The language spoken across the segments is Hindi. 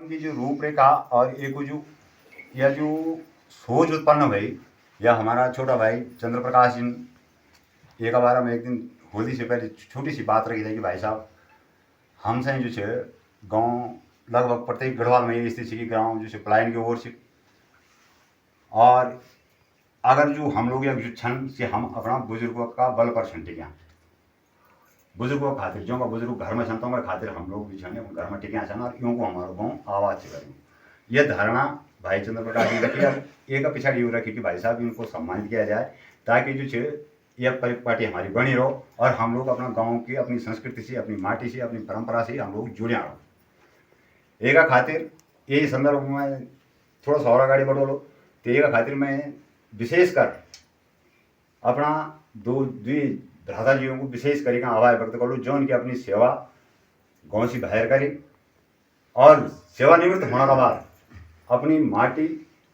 की जो रूपरेखा और एक जो यह जो सोच उत्पन्न भई, यह हमारा छोटा भाई चंद्र प्रकाश जी एक बार हम एक दिन होली से पहले छोटी सी बात रखी थी कि भाई साहब हमसे जो है गाँव लगभग प्रत्येक गढ़वाल में ये स्थिति कि गाँव जो है पलायन की ओर से, और अगर जो हम लोग एक जो क्षण से हम अपना बुजुर्गों का बल पर छन टिक्या, बुजुर्गों के खातिर जो का बुजुर्ग घर में छनतों के खातिर हम लोग भी छने घर में टिक्या छन और यूँ को हमारो गाँव आवाज से करें। यह धारणा भाई चंद्र प्रकाश जी रखी और एक पिछाड़ी यूँ रखी कि भाई साहब इनको सम्मानित किया जाए ताकि जो है यह परिपाटी हमारी बनी रहो और हम लोग अपना गाँव की अपनी संस्कृति से, अपनी माटी से, अपनी परंपरा से हम लोग जुड़े रहो। एक खातिर यही संदर्भ में थोड़ा सा और आगे बढ़ो तो एक खातिर मैं विशेषकर अपना द्वि भ्राताजियों को विशेष करके आभार व्यक्त करूँ जो उनकी अपनी सेवा गाँव से बाहर करी और सेवानिवृत्त होने के बाद अपनी माटी,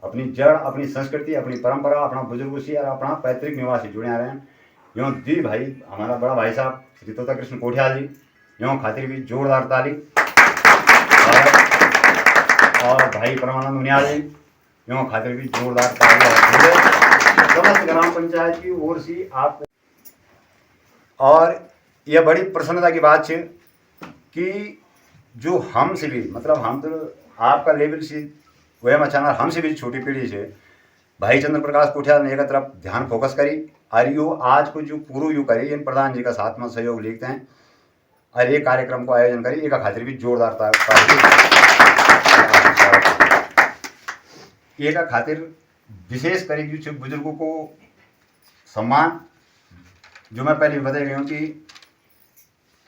अपनी जड़, अपनी संस्कृति, अपनी परंपरा, अपना बुजुर्गों से और अपना पैतृक निवास से जुड़े रहे हैं। यूँ दी भाई हमारा बड़ा भाई साहब श्री तोता कृष्ण कोठियाल जी, यूँ खातिर भी जोरदार ताली। और भाई परमानंद मुनियाल जी, यूँ खातिर भी जोरदार ताली। समस्त ग्राम पंचायत की ओर से आप, और यह बड़ी प्रसन्नता की बात है कि जो हमसे भी मतलब हम तो आपका लेवल से वह अचानक हमसे भी छोटी पीढ़ी से भाई चंद्र प्रकाश कोठियाल ने एक तरफ ध्यान फोकस करी और यो आज को जो पूर्व यू करी इन प्रधान जी का साथ में सहयोग लिखते हैं और एक कार्यक्रम को आयोजन करी एक खातिर भी जोरदार एक खातिर विशेष करी जो बुजुर्गों को सम्मान, जो मैं पहले बता गई हूँ कि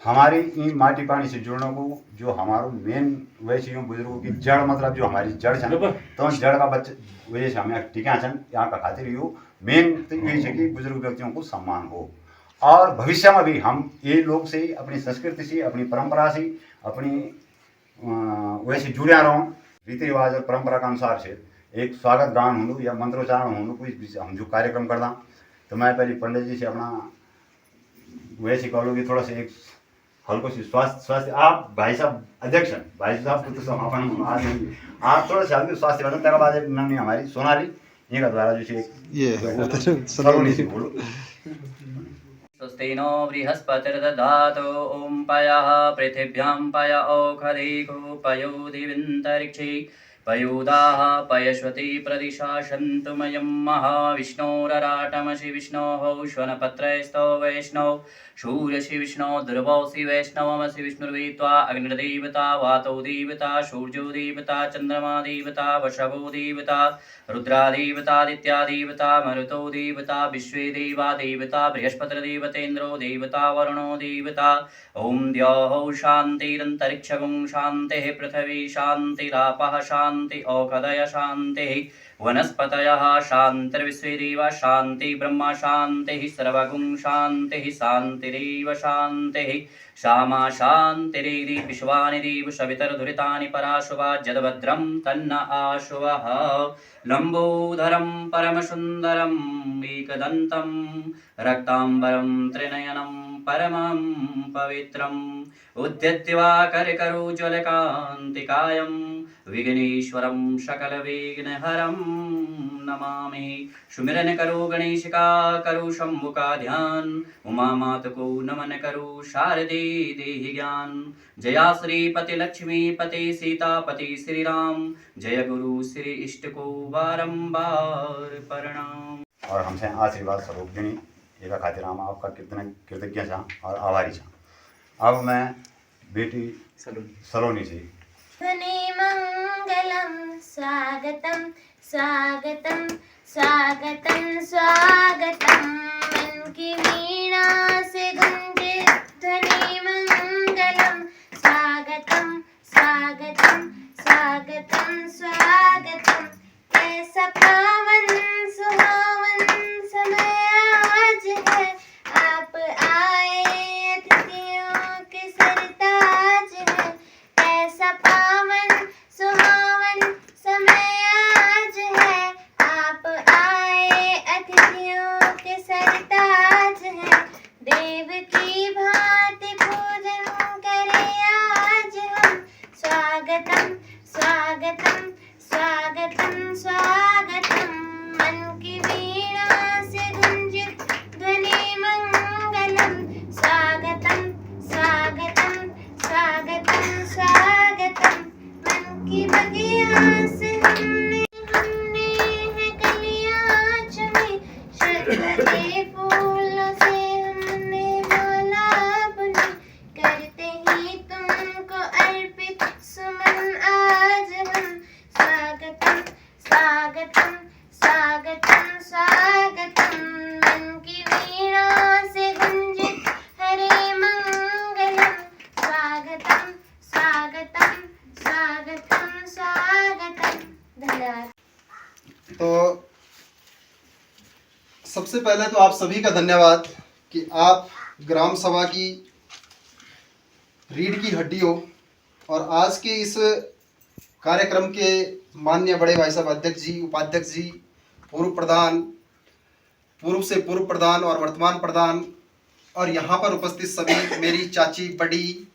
हमारी इन माटी पानी से जुड़ने को जो हमारो मेन वैसे यूँ बुजुर्गों की जड़ मतलब जो हमारी जड़ छन तो जड़ का बच्चे वजह से हमें टिका छन यहाँ का खातिर यू मेन तो यही है कि बुजुर्ग व्यक्तियों को सम्मान हो और भविष्य में भी हम ये लोग से अपनी संस्कृति से, अपनी परंपरा से, अपनी वैसे जुड़े रहो। रीति रिवाज और परंपरा के अनुसार से एक स्वागत गान होंगे या मंत्रोच्चारण होंगे कोई हम जो कार्यक्रम करदा तो मैं पहले पंडित जी से अपना वैसे कह लो कि थोड़ा सा एक हल्को सी स्वास्थ्य आप भाई साहब अध्यक्ष हैं, भाई साहब को तो अपन आप थोड़ा सा हल्के स्वास्थ्य बदन तक बाद नमनी हमारी सोनाली ये का द्वारा जो ये सलोनी से बोलो। स्वस्तिनो बृहस्पतिर्दधातु ॐ पयः पृथिव्यां पय ओखधिको पयो दिविन्तरिक्षे पयोदाः पयश्वती प्रदिशा शन्तुमयं महाविष्णोरराटमसि विष्णोः श्वनपत्रैस्तो वैष्णो सूर्यसि विष्णो ध्रुवोऽसि वैष्णवमसि विष्णुर्वीत्वा अग्निर्देवता वातो देवता सूर्यो देवता चन्द्रमा देवता वशवो देवता रुद्रादेवतादित्या देवता मरुतो देवता विश्वे देवा देवता बृहस्पतिर्देवतेन्द्रो देवता वरुणो देवता ॐ द्यौः शान्तिरन्तरिक्षगुं शान्तिः पृथिवी शान्तिरापः शान्ति औषधय शान्तिः वनस्पतयः शान्तिर्विश्वे देवा शान्ति ब्रह्मा शान्तिः सर्वगुं शान्तिः शान्तिरेव शान्तिः श्यामा शान्तिरेदि विश्वानि देव सवितर्धुरितानि पराशुवा जदभद्रं तन्न आशुवः लम्बोदरं परमसुन्दरम् एकदन्तं रक्ताम्बरं त्रिनयनं परमं पवित्रम् उद्यत्वा करकरोज्ज्वलकान्तिकायं विघ्नेश्वरं सकलविघ्नहरं नमामि। सुमिरन करो गणेश का करो शंभु का ध्यान, उमा मात को नमन करो शारदे देहि ज्ञान। जया श्रीपति लक्ष्मी पति सीतापति श्री राम, जय गुरु श्री इष्ट को बारंबार प्रणाम। और हमसे आशीर्वाद स्वरूप देनी एक खातिर हम आपका कृतज्ञ छा और आभारी छा। अब मैं बेटी सलोनी से ध्वनि मंगलम स्वागतम स्वागतम स्वागतम स्वागतम मन की वीणा से गूंजे ध्वनि मंगलम स्वागतम स्वागतम स्वागतम स्वागतम। कैसा पावन सुहावन समय आज है, आप आए अतिथियों के सरताज है। कैसा पावन सुहावन समय आज है, आप आए अतिथियों के सरताज है। देव की भांति पूजन करे आज हम, स्वागत स्वागतम स्वागतम स्वागतम स्वागतम मन की वीणा से गुंजित ध्वनि मंगलम स्वागतम स्वागतम स्वागतम स्वागतम मन की बगिया से हमने है कलियां चुनी श्रद्धा के फूलों से हमने माला बुनी करते ही तुमको अर्पित सुमन आज हम स्वागतम स्वागतम स्वागतम स्वागतम मन की वीणा से गुंजित हरे मंगलम स्वागतम स्वागतम स्वागतम स्वागतम। धन्यवाद। तो सबसे पहले तो आप सभी का धन्यवाद कि आप ग्राम सभा की रीढ़ की हड्डी हो और आज के इस कार्यक्रम के माननीय बड़े भाई साहब अध्यक्ष जी, उपाध्यक्ष जी, पूर्व से पूर्व प्रधान और वर्तमान प्रधान और यहाँ पर उपस्थित सभी मेरी चाची, बड़ी,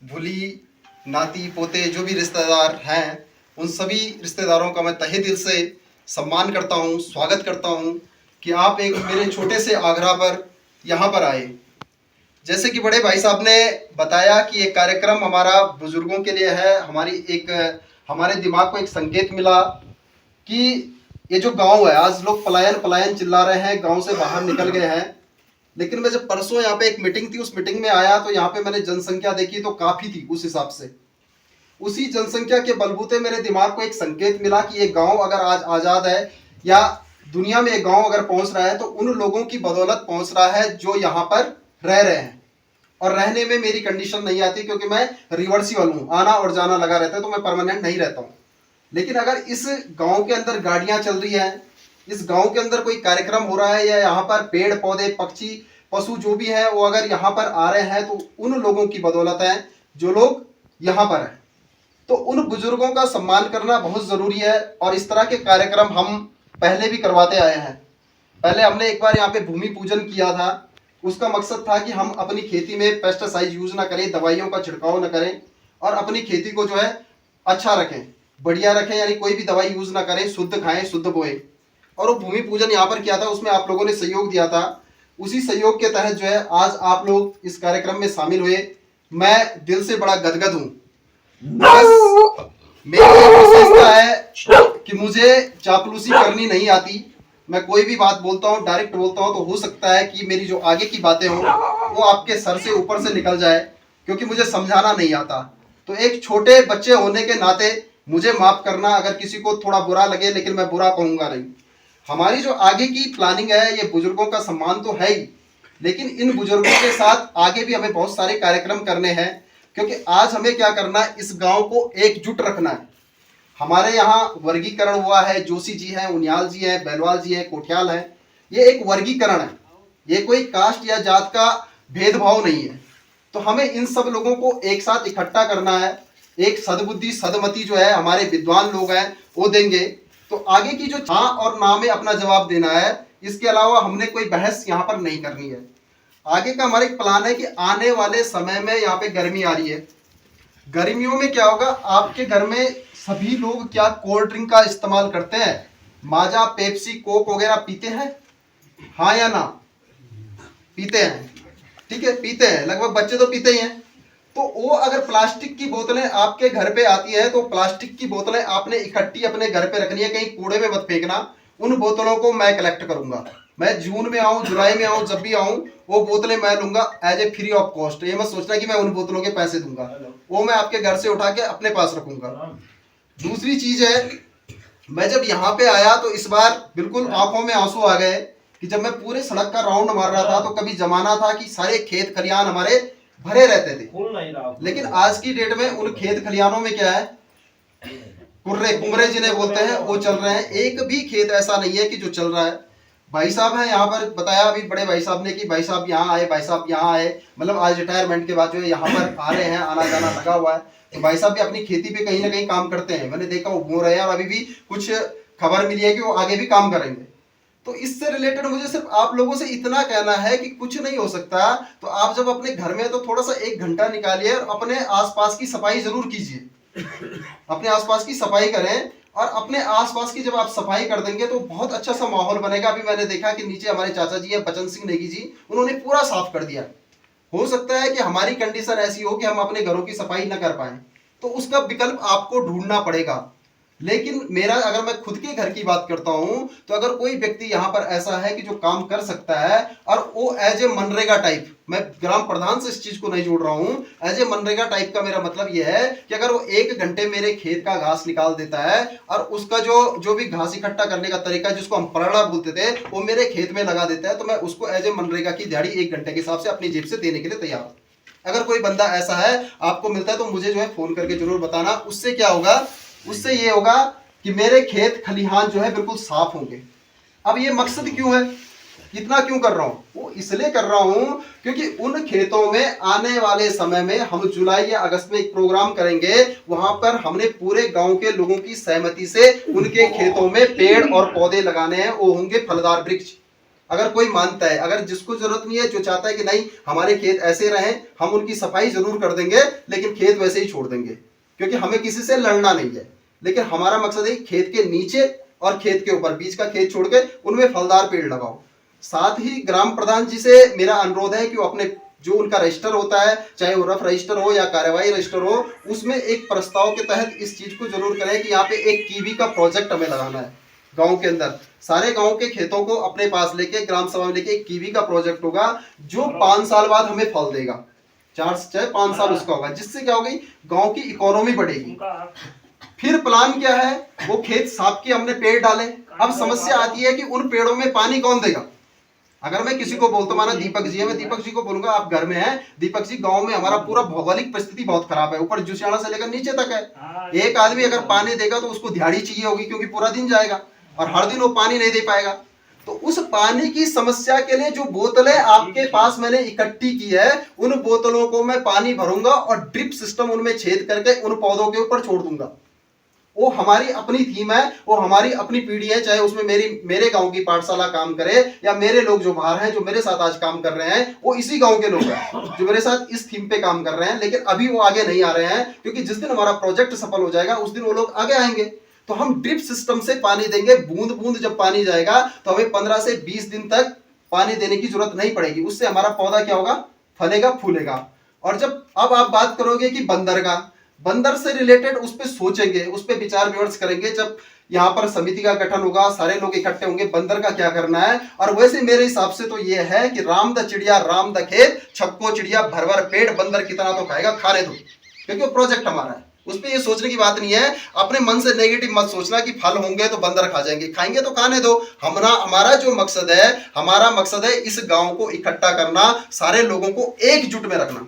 भूली, नाती, पोते जो भी रिश्तेदार हैं, उन सभी रिश्तेदारों का मैं तहे दिल से सम्मान करता हूँ, स्वागत करता हूँ कि आप एक मेरे छोटे से आगरा पर यहाँ पर आए। जैसे कि बड़े भाई साहब ने बताया कि ये कार्यक्रम हमारा बुजुर्गों के लिए है। हमारे दिमाग को एक संकेत मिला कि ये जो गांव है, आज लोग पलायन चिल्ला रहे हैं, गांव से बाहर निकल गए हैं, लेकिन मैं जब परसों यहाँ पे एक मीटिंग थी, उस मीटिंग में आया तो यहाँ पे मैंने जनसंख्या देखी तो काफ़ी थी। उस हिसाब से उसी जनसंख्या के बलबूते मेरे दिमाग को एक संकेत मिला कि ये गाँव अगर आज आज़ाद है या दुनिया में ये गाँव अगर पहुँच रहा है तो उन लोगों की बदौलत पहुँच रहा है जो यहाँ पर रह रहे हैं। और रहने में मेरी कंडीशन नहीं आती क्योंकि मैं रिवर्सिबल हूँ, आना और जाना लगा रहता है, तो मैं परमानेंट नहीं रहता हूँ। लेकिन अगर इस गांव के अंदर गाड़ियां चल रही हैं, इस गांव के अंदर कोई कार्यक्रम हो रहा है या यहाँ पर पेड़ पौधे पक्षी पशु जो भी है वो अगर यहाँ पर आ रहे हैं तो उन लोगों की बदौलत है जो लोग यहाँ पर हैं। तो उन बुजुर्गों का सम्मान करना बहुत ज़रूरी है और इस तरह के कार्यक्रम हम पहले भी करवाते आए हैं। पहले हमने एक बार यहाँ पे भूमि पूजन किया था। उसका मकसद था कि हम अपनी खेती में पेस्टिसाइड यूज़ ना करें, दवाइयों का छिड़काव ना करें और अपनी खेती को जो है अच्छा रखें, बढ़िया रखें, यानी कोई भी दवाई यूज़ ना करें, शुद्ध खाएं, शुद्ध बोएं। और वो भूमि पूजन यहाँ पर किया था, उसमें आप लोगों ने सहयोग दिया था। उसी सहयोग के तहत जो है आज आप लोग इस कार्यक्रम में शामिल हुए। मैं दिल से बड़ा गदगद हूँ। बस मेरी विशेषता है कि मुझे चापलूसी करनी नहीं आती। मैं कोई भी बात बोलता हूँ, डायरेक्ट बोलता हूँ, तो हो सकता है कि मेरी जो आगे की बातें हों वो आपके सर से ऊपर से निकल जाए, क्योंकि मुझे समझाना नहीं आता। तो एक छोटे बच्चे होने के नाते मुझे माफ़ करना अगर किसी को थोड़ा बुरा लगे, लेकिन मैं बुरा कहूँगा नहीं। हमारी जो आगे की प्लानिंग है, ये बुजुर्गों का सम्मान तो है ही, लेकिन इन बुजुर्गों के साथ आगे भी हमें बहुत सारे कार्यक्रम करने हैं, क्योंकि आज हमें क्या करना है, इस गाँव को एकजुट रखना है। हमारे यहाँ वर्गीकरण हुआ है, जोशी जी हैं, उनियाल जी हैं, बैलवाल जी हैं, कोठियाल हैं। ये एक वर्गीकरण है, ये कोई कास्ट या जात का भेदभाव नहीं है। तो हमें इन सब लोगों को एक साथ इकट्ठा करना है। एक सद्बुद्धि सदमति जो है हमारे विद्वान लोग हैं वो देंगे, तो आगे की जो हाँ और ना में अपना जवाब देना है। इसके अलावा हमने कोई बहस यहाँ पर नहीं करनी है। आगे का हमारा एक प्लान है कि आने वाले समय में यहाँ पे गर्मी आ रही है, गर्मियों में क्या होगा, आपके घर में सभी लोग क्या कोल्ड ड्रिंक का इस्तेमाल करते हैं? माजा, पेप्सी, कोक वगैरह पीते हैं? हाँ या ना? पीते हैं, ठीक है, पीते हैं, लगभग बच्चे तो पीते ही हैं। तो वो अगर प्लास्टिक की बोतलें आपके घर पे आती है तो प्लास्टिक की बोतलें आपने इकट्ठी अपने घर पे रखनी है, कहीं कूड़े में मत फेंकना। उन बोतलों को मैं कलेक्ट करूंगा। मैं जून में आऊँ, जुलाई में आऊँ, जब भी आऊँ वो बोतलें मैं लूंगा as a free of cost. ये मत सोचना कि मैं उन बोतलों के पैसे दूंगा, वो मैं आपके घर से उठा के अपने पास रखूंगा। दूसरी चीज है, मैं जब यहाँ पे आया तो इस बार बिल्कुल आंखों में आंसू आ गए कि जब मैं पूरे सड़क का राउंड मार रहा था तो कभी जमाना था कि सारे खेत खलियान हमारे भरे रहते थे, लेकिन आज की डेट में उन खेत खलियानों में क्या है, कुर्रे कुमरे जिन्हें बोलते हैं वो चल रहे हैं। एक भी खेत ऐसा नहीं है कि जो चल रहा है। भाई साहब हैं यहाँ पर, बताया अभी बड़े भाई साहब ने कि भाई साहब यहाँ आए, भाई साहब यहाँ आए, मतलब आज रिटायरमेंट के बाद जो है यहाँ पर आ रहे हैं, आना जाना लगा हुआ है। तो भाई साहब भी अपनी खेती पे कहीं ना कहीं काम करते हैं, मैंने देखा वो बो रहे हैं और अभी भी कुछ खबर मिली है कि वो आगे भी काम करेंगे। तो इससे रिलेटेड मुझे सिर्फ आप लोगों से इतना कहना है कि कुछ नहीं हो सकता तो आप जब अपने घर में तो थोड़ा सा 1 घंटा निकालिए और अपने आसपास की सफाई जरूर कीजिए। अपने आसपास की सफाई करें। और अपने आसपास की जब आप सफाई कर देंगे तो बहुत अच्छा सा माहौल बनेगा। अभी मैंने देखा कि नीचे हमारे चाचा जी हैं, बचन सिंह नेगी जी, उन्होंने पूरा साफ कर दिया। हो सकता है कि हमारी कंडीशन ऐसी हो कि हम अपने घरों की सफाई न कर पाए, तो उसका विकल्प आपको ढूंढना पड़ेगा। लेकिन मेरा, अगर मैं खुद के घर की बात करता हूं, तो अगर कोई व्यक्ति यहाँ पर ऐसा है कि जो काम कर सकता है और वो एज ए मनरेगा टाइप, मैं ग्राम प्रधान से इस चीज को नहीं जोड़ रहा हूं, एज ए मनरेगा टाइप का मेरा मतलब यह है कि अगर वो 1 घंटे मेरे खेत का घास निकाल देता है और उसका जो भी घास इकट्ठा करने का तरीका जिसको हम पराड़ा बोलते थे वो मेरे खेत में लगा देता है, तो मैं उसको एज ए मनरेगा की दिहाड़ी 1 घंटे के हिसाब से अपनी जेब से देने के लिए तैयार हूं। अगर कोई बंदा ऐसा है आपको मिलता है तो मुझे जो है फोन करके जरूर बताना। उससे क्या होगा, उससे ये होगा कि मेरे खेत खलिहान जो है बिल्कुल साफ होंगे। अब ये मकसद क्यों है, इतना क्यों कर रहा हूं, वो इसलिए कर रहा हूं क्योंकि उन खेतों में आने वाले समय में हम जुलाई या अगस्त में एक प्रोग्राम करेंगे। वहां पर हमने पूरे गांव के लोगों की सहमति से उनके खेतों में पेड़ और पौधे लगाने हैं, वो होंगे फलदार वृक्ष। अगर कोई मानता है, अगर जिसको जरूरत नहीं है, जो चाहता है कि नहीं हमारे खेत ऐसे रहें, हम उनकी सफाई जरूर कर देंगे लेकिन खेत वैसे ही छोड़ देंगे, क्योंकि हमें किसी से लड़ना नहीं है। लेकिन हमारा मकसद है खेत के नीचे और खेत के ऊपर, बीच का खेत छोड़ के उनमें फलदार पेड़ लगाओ। साथ ही ग्राम प्रधान जी से मेरा अनुरोध है कि वो अपने जो उनका रजिस्टर होता है, चाहे वो रफ रजिस्टर हो या कार्यवाही रजिस्टर हो, उसमें एक प्रस्ताव के तहत इस चीज को जरूर करें कि यहाँ पे एक कीवी का प्रोजेक्ट हमें लगाना है। गांव के अंदर सारे गांव के खेतों को अपने पास लेके ग्राम सभा में लेके एक कीवी का प्रोजेक्ट होगा जो 5 साल बाद हमें फल देगा। 4 से 5 साल उसका होगा, जिससे क्या होगी, गांव की इकोनॉमी बढ़ेगी। फिर प्लान क्या है, वो खेत साफ किए, हमने पेड़ डाले। अब समस्या आती है कि उन पेड़ों में पानी कौन देगा। अगर मैं किसी को बोलता, माना दीपक जी है, मैं दीपक जी को बोलूंगा आप घर में हैं, दीपक जी गांव में हमारा पूरा भौगोलिक परिस्थिति बहुत खराब है, ऊपर जुसियाना से लेकर नीचे तक है। एक आदमी अगर पानी देगा तो उसको दिहाड़ी चाहिए होगी, क्योंकि पूरा दिन जाएगा और हर दिन वो पानी नहीं दे पाएगा। तो उस पानी की समस्या के लिए जो बोतलें आपके पास मैंने इकट्ठी की है, उन बोतलों को मैं पानी भरूंगा और ड्रिप सिस्टम उनमें छेद करके उन पौधों के ऊपर छोड़ दूंगा। वो हमारी अपनी थीम है, वो हमारी अपनी पीढ़ी है, चाहे उसमें मेरे गांव की पाठशाला काम करे या मेरे लोग जो बाहर हैं, जो मेरे साथ आज काम कर रहे हैं, वो इसी गांव के लोग हैं जो मेरे साथ इस थीम पे काम कर रहे हैं। लेकिन अभी वो आगे नहीं आ रहे हैं, क्योंकि जिस दिन हमारा प्रोजेक्ट सफल हो जाएगा उस दिन वो लोग आगे आएंगे। तो हम ड्रिप सिस्टम से पानी देंगे, बूंद बूंद जब पानी जाएगा तो हमें 15 से 20 दिन तक पानी देने की जरूरत नहीं पड़ेगी। उससे हमारा पौधा क्या होगा, फलेगा फूलेगा। और जब अब आप बात करोगे कि बंदर से रिलेटेड उस पर सोचेंगे, उस पर विचार विमर्श करेंगे, जब यहाँ पर समिति का गठन होगा, सारे लोग इकट्ठे होंगे, बंदर का क्या करना है। और वैसे मेरे हिसाब से तो ये है कि राम द चिड़िया राम द खेत, छक्को चिड़िया भर भर पेट, बंदर कितना तो खाएगा, खाने दो, क्योंकि वो प्रोजेक्ट हमारा है। उस पर ये सोचने की बात नहीं है। अपने मन से नेगेटिव मत सोचना कि फल होंगे तो बंदर खा जाएंगे, खाएंगे तो खाने दो। हमारा जो मकसद है, हमारा मकसद है इस गांव को इकट्ठा करना, सारे लोगों को एकजुट में रखना।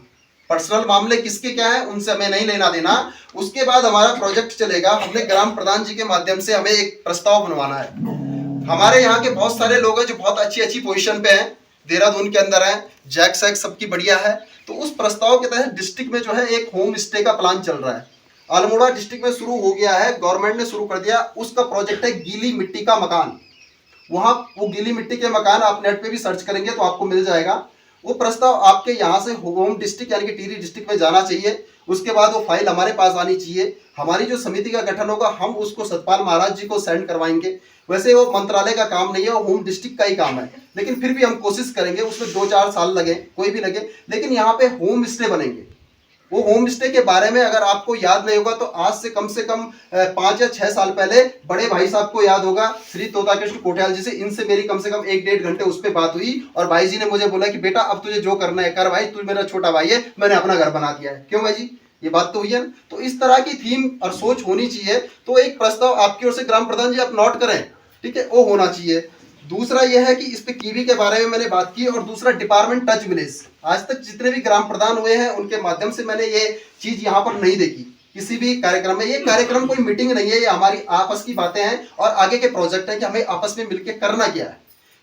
पर्सनल मामले किसके क्या है उनसे हमें नहीं लेना देना। उसके बाद हमारा प्रोजेक्ट चलेगा। हमने ग्राम प्रधान जी के माध्यम से हमें एक प्रस्ताव बनवाना है। हमारे यहाँ के बहुत सारे लोग हैं जो बहुत अच्छी पोजीशन पे हैं, देहरादून के अंदर हैं, जैक सैक सबकी बढ़िया है। तो उस प्रस्ताव के तहत डिस्ट्रिक्ट में जो है एक होम स्टे का प्लान चल रहा है। अल्मोड़ा डिस्ट्रिक्ट में शुरू हो गया है, गवर्नमेंट ने शुरू कर दिया। उसका प्रोजेक्ट है गीली मिट्टी का मकान। वहां वो गीली मिट्टी के मकान आप नेट पे भी सर्च करेंगे तो आपको मिल जाएगा। वो प्रस्ताव आपके यहाँ से होम डिस्ट्रिक्ट यानी कि टिहरी डिस्ट्रिक्ट में जाना चाहिए। उसके बाद वो फाइल हमारे पास आनी चाहिए। हमारी जो समिति का गठन होगा हम उसको सतपाल महाराज जी को सेंड करवाएंगे। वैसे वो मंत्रालय का काम नहीं है, वो होम डिस्ट्रिक्ट का ही काम है, लेकिन फिर भी हम कोशिश करेंगे। उसमें 2-4 साल लगे, कोई भी लगे, लेकिन यहाँ पे होम स्टे बनेंगे। वो होम स्टे के बारे में अगर आपको याद नहीं होगा तो आज से कम 5 या 6 साल पहले बड़े भाई साहब को याद होगा, श्री तोताकृष्ण कोठियाल जी से, इनसे मेरी कम से कम 1-1.5 घंटे उस पर बात हुई। और भाई जी ने मुझे बोला कि बेटा अब तुझे जो करना है कर भाई, तू मेरा छोटा भाई है, मैंने अपना घर बना दिया है। क्यों भाई जी, ये बात तो हुई है। तो इस तरह की थीम और सोच होनी चाहिए। तो एक प्रस्ताव आपकी ओर से ग्राम प्रधान जी आप नोट करें, ठीक है, वो होना चाहिए। दूसरा यह है कि इस पे कीवी के बारे में मैंने बात की। और दूसरा डिपार्टमेंट टच विलेज। आज तक जितने भी ग्राम प्रधान हुए हैं उनके माध्यम से मैंने ये चीज यहाँ पर नहीं देखी किसी भी कार्यक्रम में। ये कार्यक्रम कोई मीटिंग नहीं है, ये हमारी आपस की बातें हैं और आगे के प्रोजेक्ट है कि हमें आपस में मिलकर करना क्या है।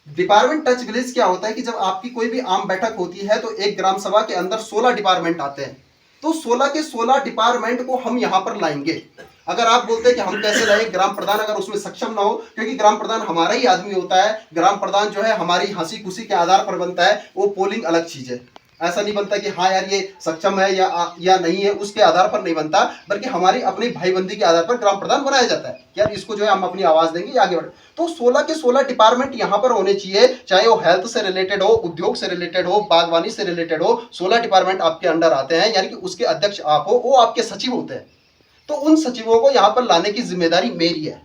डिपार्टमेंट टच विलेज क्या होता है कि जब आपकी कोई भी आम बैठक होती है तो एक ग्राम सभा के अंदर 16 डिपार्टमेंट आते हैं। तो 16 के 16 डिपार्टमेंट को हम यहाँ पर लाएंगे। अगर आप बोलते हैं कि हम कैसे लाए, ग्राम प्रधान अगर उसमें सक्षम ना हो, क्योंकि ग्राम प्रधान हमारा ही आदमी होता है, ग्राम प्रधान जो है हमारी हंसी खुशी के आधार पर बनता है, वो पोलिंग अलग चीज है। ऐसा नहीं बनता कि हाँ यार ये सक्षम है या नहीं है, उसके आधार पर नहीं बनता, बल्कि हमारी अपनी भाईबंदी के आधार पर ग्राम प्रधान बनाया जाता है कि यार इसको जो है हम अपनी आवाज देंगे, आगे बढ़े। तो 16 के 16 डिपार्टमेंट यहाँ पर होने चाहिए, चाहे वो हेल्थ से रिलेटेड हो, उद्योग से रिलेटेड हो, बागवानी से रिलेटेड हो। 16 डिपार्टमेंट आपके अंडर आते हैं, यानी कि उसके अध्यक्ष आप हो, वो आपके सचिव होते हैं। तो उन सचिवों को यहाँ पर लाने की जिम्मेदारी मेरी है।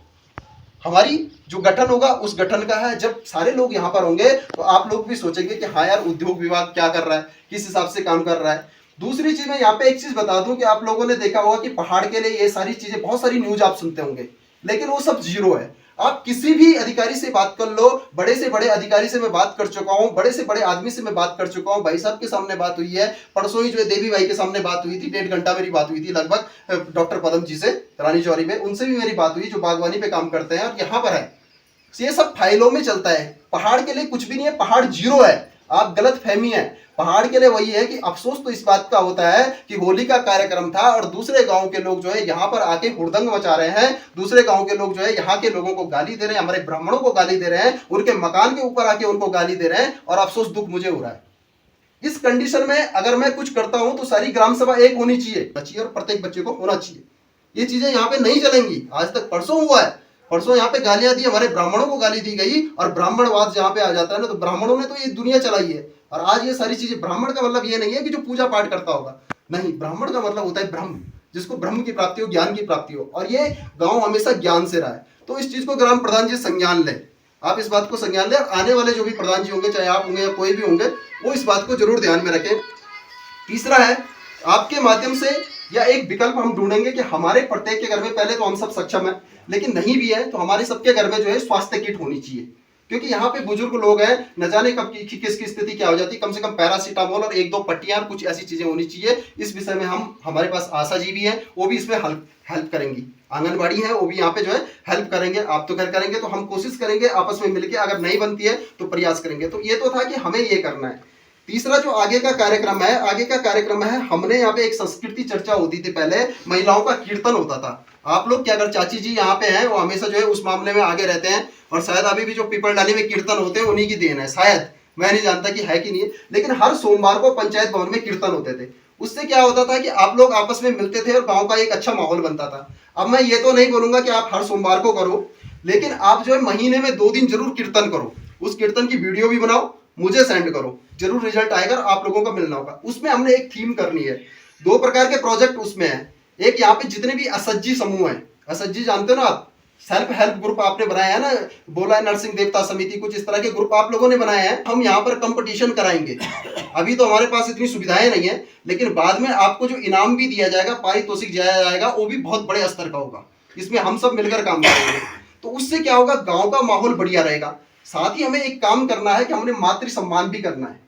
हमारी जो गठन होगा उस गठन का है। जब सारे लोग यहाँ पर होंगे तो आप लोग भी सोचेंगे कि हाँ यार उद्योग विभाग क्या कर रहा है, किस हिसाब से काम कर रहा है। दूसरी चीज मैं यहाँ पे एक चीज बता दूं कि आप लोगों ने देखा होगा कि पहाड़ के लिए ये सारी चीजें, बहुत सारी न्यूज आप सुनते होंगे, लेकिन वो सब जीरो है। आप किसी भी अधिकारी से बात कर लो, बड़े से बड़े अधिकारी से मैं बात कर चुका हूं, बड़े से बड़े आदमी से मैं बात कर चुका हूं। भाई साहब के सामने बात हुई है, परसों ही जो है देवी भाई के सामने बात हुई थी, 1.5 घंटा मेरी बात हुई थी लगभग डॉक्टर पदम जी से, रानी चौरी में, उनसे भी मेरी बात हुई, जो बागवानी पे काम करते हैं और यहाँ पर है। ये सब फाइलों में चलता है। पहाड़ के लिए कुछ भी नहीं है, पहाड़ जीरो है। आप गलत फहमी है। पहाड़ के लिए वही है कि अफसोस तो इस बात का होता है कि होली का कार्यक्रम था और दूसरे गांव के लोग जो है यहाँ पर आके हुड़दंग मचा रहे हैं। दूसरे गांव के लोग जो है यहाँ के लोगों को गाली दे रहे हैं, हमारे ब्राह्मणों को गाली दे रहे हैं, उनके मकान के ऊपर आके उनको गाली दे रहे हैं, और अफसोस दुख मुझे हो रहा है। इस कंडीशन में अगर मैं कुछ करता हूं तो सारी ग्राम सभा एक होनी चाहिए और प्रत्येक बच्चे को होना चाहिए। ये चीजें यहाँ पे नहीं चलेंगी। आज तक परसों हुआ है, परसों यहाँ पे गालियां दी, हमारे ब्राह्मणों को गाली दी गई, और ब्राह्मणवाद जहाँ पे आ जाता है ना, तो ब्राह्मणों ने तो ये दुनिया चलाई है। और आज ये सारी चीजें, ब्राह्मण का मतलब ये नहीं है कि जो पूजा पाठ करता होगा, नहीं, ब्राह्मण का मतलब होता है ब्रह्म, जिसको ब्रह्म की प्राप्ति हो, ज्ञान की प्राप्ति हो, और ये गांव हमेशा ज्ञान से रहा है। तो इस चीज को ग्राम प्रधान जी संज्ञान ले, आप इस बात को संज्ञान ले। आने वाले जो भी प्रधान जी होंगे, चाहे आप होंगे या कोई भी होंगे, वो इस बात को जरूर ध्यान में रखें। तीसरा है, आपके माध्यम से या एक विकल्प हम ढूंढेंगे कि हमारे प्रत्येक के घर में, पहले तो हम सब सक्षम हैं, लेकिन नहीं भी है तो हमारे सबके घर में जो है स्वास्थ्य किट होनी चाहिए। क्योंकि यहाँ पे बुजुर्ग लोग हैं, न जाने कब किसकी स्थिति क्या हो जाती है। कम से कम पैरासीटामोल और 1-2 पट्टियां, कुछ ऐसी चीजें होनी चाहिए। इस विषय में हमारे पास आशा जी भी हैं, वो भी इसमें हेल्प करेंगी। आंगनबाड़ी है, वो भी यहाँ पे जो है हेल्प करेंगे। आप तो करेंगे, तो हम कोशिश करेंगे आपस में मिलकर, अगर नहीं बनती है तो प्रयास करेंगे। तो ये तो था कि हमें ये करना है। तीसरा जो आगे का कार्यक्रम है, हमने यहाँ पे एक संस्कृति चर्चा होती थी पहले, महिलाओं का कीर्तन होता था। आप लोग क्या, अगर चाची जी यहाँ पे हैं, वो हमेशा जो है उस मामले में आगे रहते हैं, और शायद अभी भी जो पीपल डाली में कीर्तन होते हैं उन्हीं की देन है, शायद, मैं नहीं जानता कि है कि नहीं है। लेकिन हर सोमवार को पंचायत भवन में कीर्तन होते थे। उससे क्या होता था कि आप लोग आपस में मिलते थे और गाँव का एक अच्छा माहौल बनता था। अब मैं ये तो नहीं बोलूंगा कि आप हर सोमवार को करो, लेकिन आप जो है महीने में 2 दिन जरूर कीर्तन करो। उस कीर्तन की वीडियो भी बनाओ, मुझे सेंड करो, जरूर रिजल्ट आएगा, आप लोगों का मिलना होगा। उसमें हमने एक थीम करनी है, 2 प्रकार के प्रोजेक्ट उसमें है। एक, यहाँ पे जितने भी असज्जी समूह हैं, असज्जी जानते हो ना आप, सेल्फ हेल्प ग्रुप आपने बनाया है ना, बोला नरसिंह देवता समिति, कुछ इस तरह के ग्रुप आप लोगों ने बनाए हैं। हम यहाँ पर कंपटीशन कराएंगे। अभी तो हमारे पास इतनी सुविधाएं नहीं है, लेकिन बाद में आपको जो इनाम भी दिया जाएगा, पारितोषिक दिया जाएगा, वो भी बहुत बड़े स्तर का होगा। इसमें हम सब मिलकर काम करेंगे। तो उससे क्या होगा, गाँव का माहौल बढ़िया रहेगा। साथ ही हमें एक काम करना है कि हमने मातृ सम्मान भी करना है,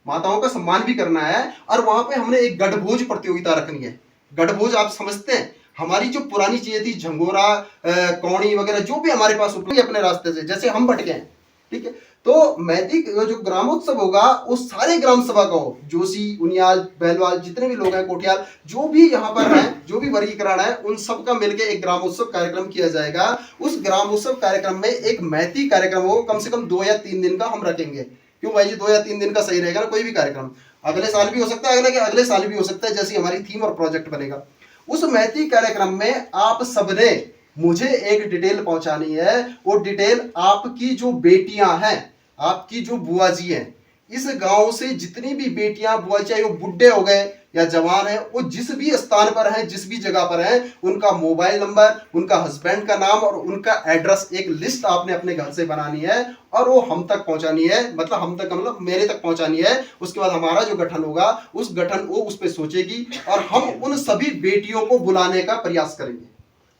माताओं का सम्मान भी करना है। और वहां पे हमने एक गढ़भोज प्रतियोगिता रखनी है। गढ़भोज आप समझते हैं, हमारी जो पुरानी चीजें थी, झंगोरा, कौड़ी वगैरह, जो भी हमारे पास उपलब्ध अपने रास्ते से, जैसे हम भटके हैं, ठीक है। तो मैथिक जो ग्रामोत्सव होगा, वो सारे ग्राम सभा का हो, जोशी, उनियाल, बैलवाल, जितने भी लोग हैं, कोटियाल, जो भी यहाँ पर हैं, जो भी वर्गीकरण है, उन सब का मिलकर एक ग्रामोत्सव कार्यक्रम किया जाएगा। उस ग्रामोत्सव कार्यक्रम में एक मैथिक कार्यक्रम हो, कम से कम 2 या 3 दिन का हम रखेंगे। क्यों भाई जी, 2 या 3 दिन का सही रहेगा ना। कोई भी कार्यक्रम अगले साल भी हो सकता है, अगले साल भी हो सकता है, जैसी हमारी थीम और प्रोजेक्ट बनेगा। उस मैथिक कार्यक्रम में आप सबने मुझे एक डिटेल पहुंचानी है। वो डिटेल, आपकी जो बेटियां हैं, आपकी जो बुआ जी हैं, इस गांव से जितनी भी बेटियां, बुआ, चाहे वो बुढ़े हो गए या जवान है, वो जिस भी स्थान पर हैं, जिस भी जगह पर हैं, उनका मोबाइल नंबर, उनका हस्बैंड का नाम और उनका एड्रेस, एक लिस्ट आपने अपने घर से बनानी है और वो हम तक पहुंचानी है। मतलब हम तक, मतलब मेरे तक पहुंचानी है। उसके बाद हमारा जो गठन होगा, उस गठन वो उस पर सोचेगी और हम उन सभी बेटियों को बुलाने का प्रयास करेंगे।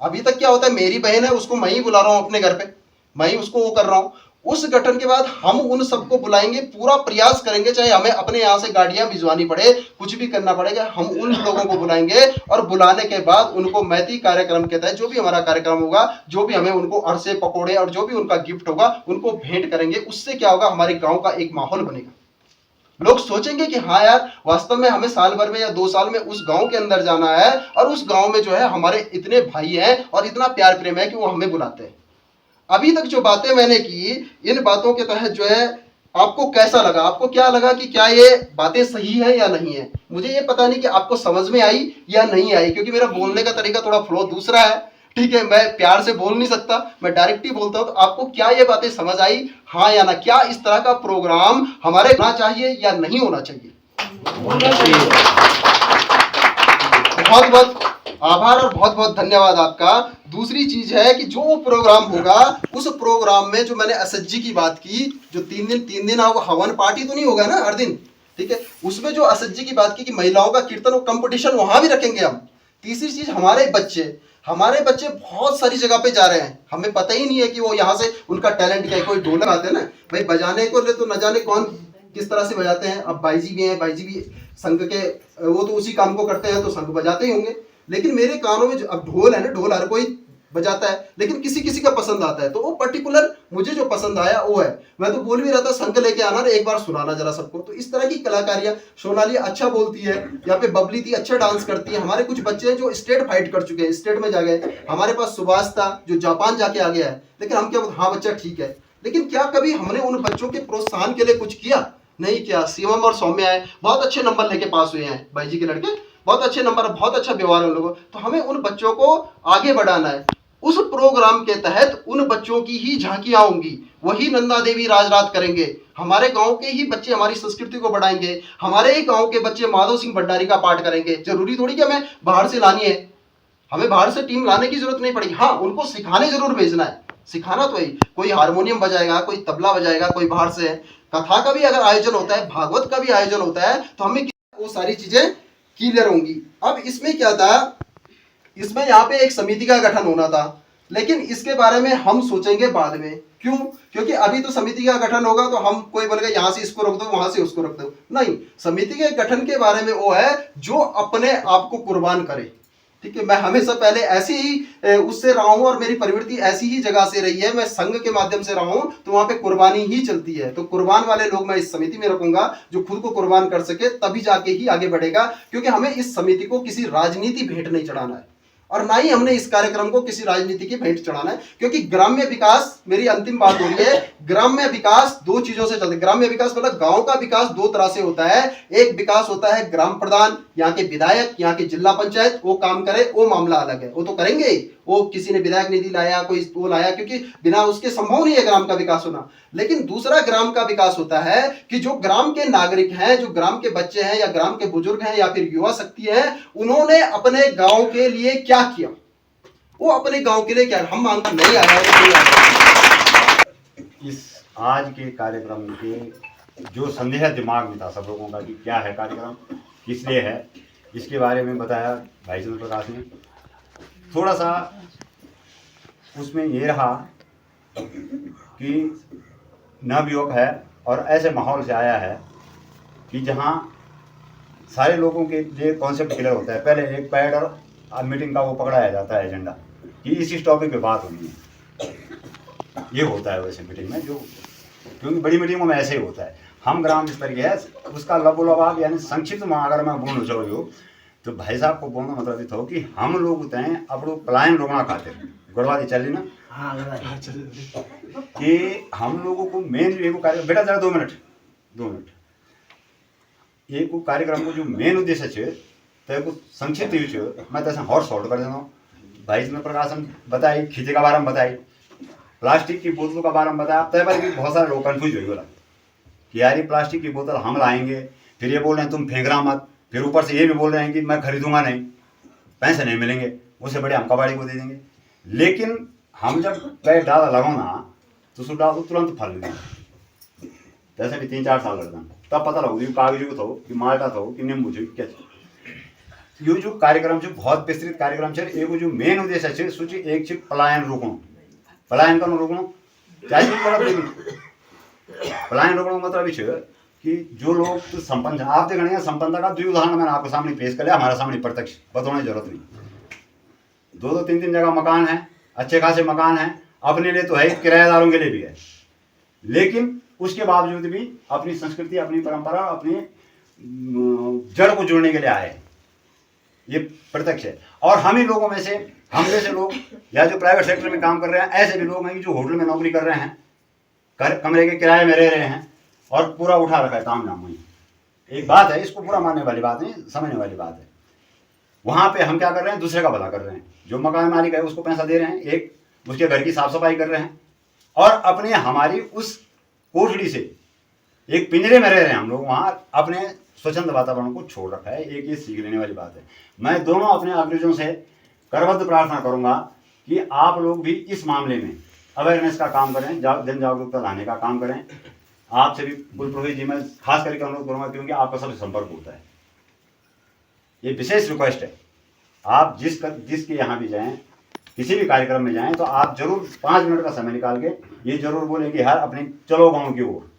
अभी तक क्या होता है, मेरी बहन है, उसको मैं ही बुला रहा हूं अपने घर पे, मैं ही उसको वो कर रहा हूं। उस गठन के बाद हम उन सबको बुलाएंगे, पूरा प्रयास करेंगे, चाहे हमें अपने यहाँ से गाड़ियां भिजवानी पड़े, कुछ भी करना पड़ेगा, हम उन लोगों को बुलाएंगे। और बुलाने के बाद उनको मैथिक कार्यक्रम के तहत जो भी हमारा कार्यक्रम होगा, जो भी हमें उनको अरसे, पकौड़े और जो भी उनका गिफ्ट होगा, उनको भेंट करेंगे। उससे क्या होगा, हमारे गाँव का एक माहौल बनेगा। लोग सोचेंगे कि हाँ यार, वास्तव में हमें साल भर में या 2 साल में उस गांव के अंदर जाना है और उस गांव में जो है हमारे इतने भाई हैं और इतना प्यार प्रेम है कि वो हमें बुलाते हैं। अभी तक जो बातें मैंने की, इन बातों के तहत जो है आपको कैसा लगा, आपको क्या लगा कि क्या ये बातें सही है या नहीं है। मुझे ये पता नहीं कि आपको समझ में आई या नहीं आई, क्योंकि मेरा बोलने का तरीका थोड़ा फ्लो दूसरा है, ठीक है। मैं प्यार से बोल नहीं सकता, मैं डायरेक्ट ही बोलता हूँ। तो आपको क्या ये बातें समझ आई, हाँ या ना? क्या इस तरह का प्रोग्राम हमारे होना चाहिए या नहीं होना चाहिए? बहुत बहुत आभार और बहुत बहुत धन्यवाद आपका। दूसरी चीज है कि जो प्रोग्राम होगा उस प्रोग्राम में जो मैंने असज्जी की बात की, जो 3 दिन वो हवन पार्टी तो नहीं होगा ना हर दिन, ठीक है। उसमें जो असज्जी की बात की कि महिलाओं का कीर्तन और कंपटीशन वहां भी रखेंगे हम। तीसरी चीज, हमारे बच्चे बहुत सारी जगह पे जा रहे हैं, हमें पता ही नहीं है कि वो यहाँ से उनका टैलेंट क्या है। कोई ढोलक आते हैं ना भाई बजाने को, ले तो न जाने कौन किस तरह से बजाते हैं। अब भाई जी भी हैं, भाई जी भी संघ के, वो तो उसी काम को करते हैं तो संघ बजाते ही होंगे। लेकिन मेरे कानों में जो अब ढोल है ना, ढोल हर कोई बजाता है, लेकिन किसी किसी का पसंद आता है। तो वो पर्टिकुलर मुझे जो पसंद आया वो है। मैं तो बोल भी रहा था संघ लेके आना, एक बार सुनाना जरा सबको। तो इस तरह की कलाकारियां, सोनाली अच्छा बोलती है, यहाँ पे बबली थी अच्छा डांस करती है। हमारे कुछ बच्चे हैं जो स्टेट फाइट कर चुके हैं, स्टेट में जा गए। हमारे पास सुभाष था जो जापान जाके आ गया है। लेकिन हम क्या, हाँ बच्चा ठीक है, लेकिन क्या कभी हमने उन बच्चों के प्रोत्साहन के लिए कुछ किया? नहीं किया। शिवम और सौम्या है, बहुत अच्छे नंबर लेके पास हुए हैं, भाई जी के लड़के, बहुत अच्छे नंबर, बहुत अच्छा व्यवहार है उन लोगों। तो हमें उन बच्चों को आगे बढ़ाना है। उस प्रोग्राम के तहत उन बच्चों की ही झांकियां होंगी, वही नंदा देवी राज रात करेंगे। हमारे गांव के ही बच्चे हमारी संस्कृति को बढ़ाएंगे, हमारे ही गांव के बच्चे माधव सिंह भंडारी का पाठ करेंगे। जरूरी थोड़ी कि हमें बाहर से लानी है, हमें बाहर से टीम लाने की जरूरत नहीं पड़ेगी। हाँ, उनको सिखाने जरूर भेजना है, सिखाना तो ही, कोई हारमोनियम बजाएगा, कोई तबला बजाएगा, कोई बाहर से है। कथा का भी अगर आयोजन होता है, भागवत का भी आयोजन होता है, तो हमें वो सारी चीजें क्लियर होंगी। अब इसमें क्या था, इसमें यहाँ पे एक समिति का गठन होना था, लेकिन इसके बारे में हम सोचेंगे बाद में। क्यों? क्योंकि अभी तो समिति का गठन होगा तो हम कोई बोलेगा यहाँ से इसको रख दो, वहां से उसको रख दो, नहीं। समिति के गठन के बारे में वो है जो अपने आप को कुर्बान करे, ठीक है। मैं हमेशा पहले ऐसी ही उससे रहा हूं और मेरी प्रवृत्ति ऐसी ही जगह से रही है। मैं संघ के माध्यम से रहा हूं तो वहां पे कुर्बानी ही चलती है। तो कुर्बान वाले लोग मैं इस समिति में रखूंगा, जो खुद को कुर्बान कर सके, तभी जाके ही आगे बढ़ेगा। क्योंकि हमें इस समिति को किसी राजनीति भेंट नहीं चढ़ाना है, और ना ही हमने इस कार्यक्रम को किसी राजनीति की भेंट चढ़ाना है। क्योंकि ग्राम्य विकास, मेरी अंतिम बात हो रही है, ग्राम्य विकास दो चीजों से चलता है। ग्राम्य विकास मतलब गांव का विकास दो तरह से होता है। एक विकास होता है ग्राम प्रधान, यहाँ के विधायक, यहाँ की जिला पंचायत वो काम करे, वो मामला अलग है, वो तो करेंगे। वो किसी ने विधायक निधि लाया, कोई वो लाया, क्योंकि बिना उसके संभव नहीं है ग्राम का विकास होना। लेकिन दूसरा ग्राम का विकास होता है कि जो ग्राम के नागरिक हैं, जो ग्राम के बच्चे हैं या ग्राम के बुजुर्ग हैं या फिर युवा शक्ति है, उन्होंने अपने गांव के लिए क्या किया, वो अपने गांव के लिए क्या, हम मांगता नहीं आ रहा है। इस आज के कार्यक्रम के जो संदेह दिमाग में था सब लोगों का कि क्या है कार्यक्रम, किस लिए है, इसके बारे में बताया भाई चंद्र प्रकाश ने। थोड़ा सा उसमें ये रहा कि नवयुवक है और ऐसे माहौल से आया है कि जहाँ सारे लोगों के लिए कॉन्सेप्ट क्लियर होता है। पहले एक पैड और मीटिंग का वो पकड़ाया जाता है एजेंडा कि इस टॉपिक पे बात होनी है, ये होता है वैसे मीटिंग में, जो क्योंकि बड़ी मीटिंगों में ऐसे ही होता है। हम ग्राम स्तर के है उसका लबोलबाब यानी संक्षिप्त में अगर मैं बोलना चाहूँ तो भाई साहब को बोलना मतलब ये था कि हम लोग तय अपनो पलायन रोकना खाते गुड़वादी चल ना, कि हम लोगों को मेन जो कार्य, बेटा जरा 2 मिनट, एक कार्यक्रम को जो मेन उद्देश्य है तो संक्षिप्त यूज मैं तैसे और शॉर्ट कर देता हूँ। भाई चंद्र प्रकाश बताई, खींचे का बारे में बताई, प्लास्टिक की बोतलों का बारे में बताया। तय पर भी बहुत सारे लोग कन्फ्यूज हो बोला कि यार ये प्लास्टिक की बोतल हम लाएंगे, फिर ये बोल रहे हैं तुम फेंक रहा मत, फिर ऊपर से ये भी बोल रहे हैं कि मैं खरीदूंगा नहीं, पैसे नहीं मिलेंगे, उससे बड़े हम कबाड़ी को दे देंगे। लेकिन हम जब पैर डाला लगाना तो उसको डाल तुरंत फल मिलेंगे। जैसे भी 3-4 साल लगता तब पता लगू कागज को थो कि माल्टा थो कि नींबू छो क्या। यो जो कार्यक्रम है बहुत विस्तृत कार्यक्रम है। एक जो मेन उद्देश्य है सूची एक है पलायन रोकणो, पलायन करना रोकणो क्या पलायन रोकने का मतलब ये कि जो लोग तो संपन्न है, आप देखेंगे संपन्नता का 2 उदाहरण मैंने आपके सामने पेश कर लिया, हमारे सामने प्रत्यक्ष बताने की जरूरत नहीं। 2-2, 3-3 जगह मकान है, अच्छे खासे मकान है, अपने लिए तो है, किराएदारों के लिए भी है, लेकिन उसके बावजूद भी अपनी संस्कृति, अपनी परंपरा, अपनी जड़ को जोड़ने के लिए आए, ये प्रत्यक्ष है। और हम ही लोगों में से, हम जैसे लोग या जो प्राइवेट सेक्टर में काम कर रहे हैं, ऐसे भी लोग हैं जो होटल में नौकरी कर रहे हैं, कमरे के किराए में रह रहे हैं और पूरा उठा रखा है ताम झाम। एक बात है, इसको पूरा मानने वाली बात नहीं, समझने वाली बात है। वहां पे हम क्या कर रहे हैं, दूसरे का भला कर रहे हैं। जो मकान मालिक है उसको पैसा दे रहे हैं, एक उसके घर की साफ सफाई कर रहे हैं, और अपने हमारी उस कोठड़ी से एक पिंजरे में रह रहे हैं हम लोग, वहां अपने स्वच्छंद वातावरण को छोड़ रखा है। एक ये सीख लेने वाली बात है। मैं दोनों अपने अग्रजों से करबद्ध प्रार्थना करूंगा कि आप लोग भी इस मामले में अवेयरनेस का काम करें, जन जागरूकता लाने का काम करें। आपसे भी कुलपुरोहित जी मैं खास करके अनुरोध करूंगा, क्योंकि आपका सबसे संपर्क होता है। ये विशेष रिक्वेस्ट है, आप जिसके यहाँ भी जाएं, किसी भी कार्यक्रम में जाएं, तो आप जरूर 5 मिनट का समय निकाल के ये जरूर बोलें कि यार अपने चलो गाँव की ओर।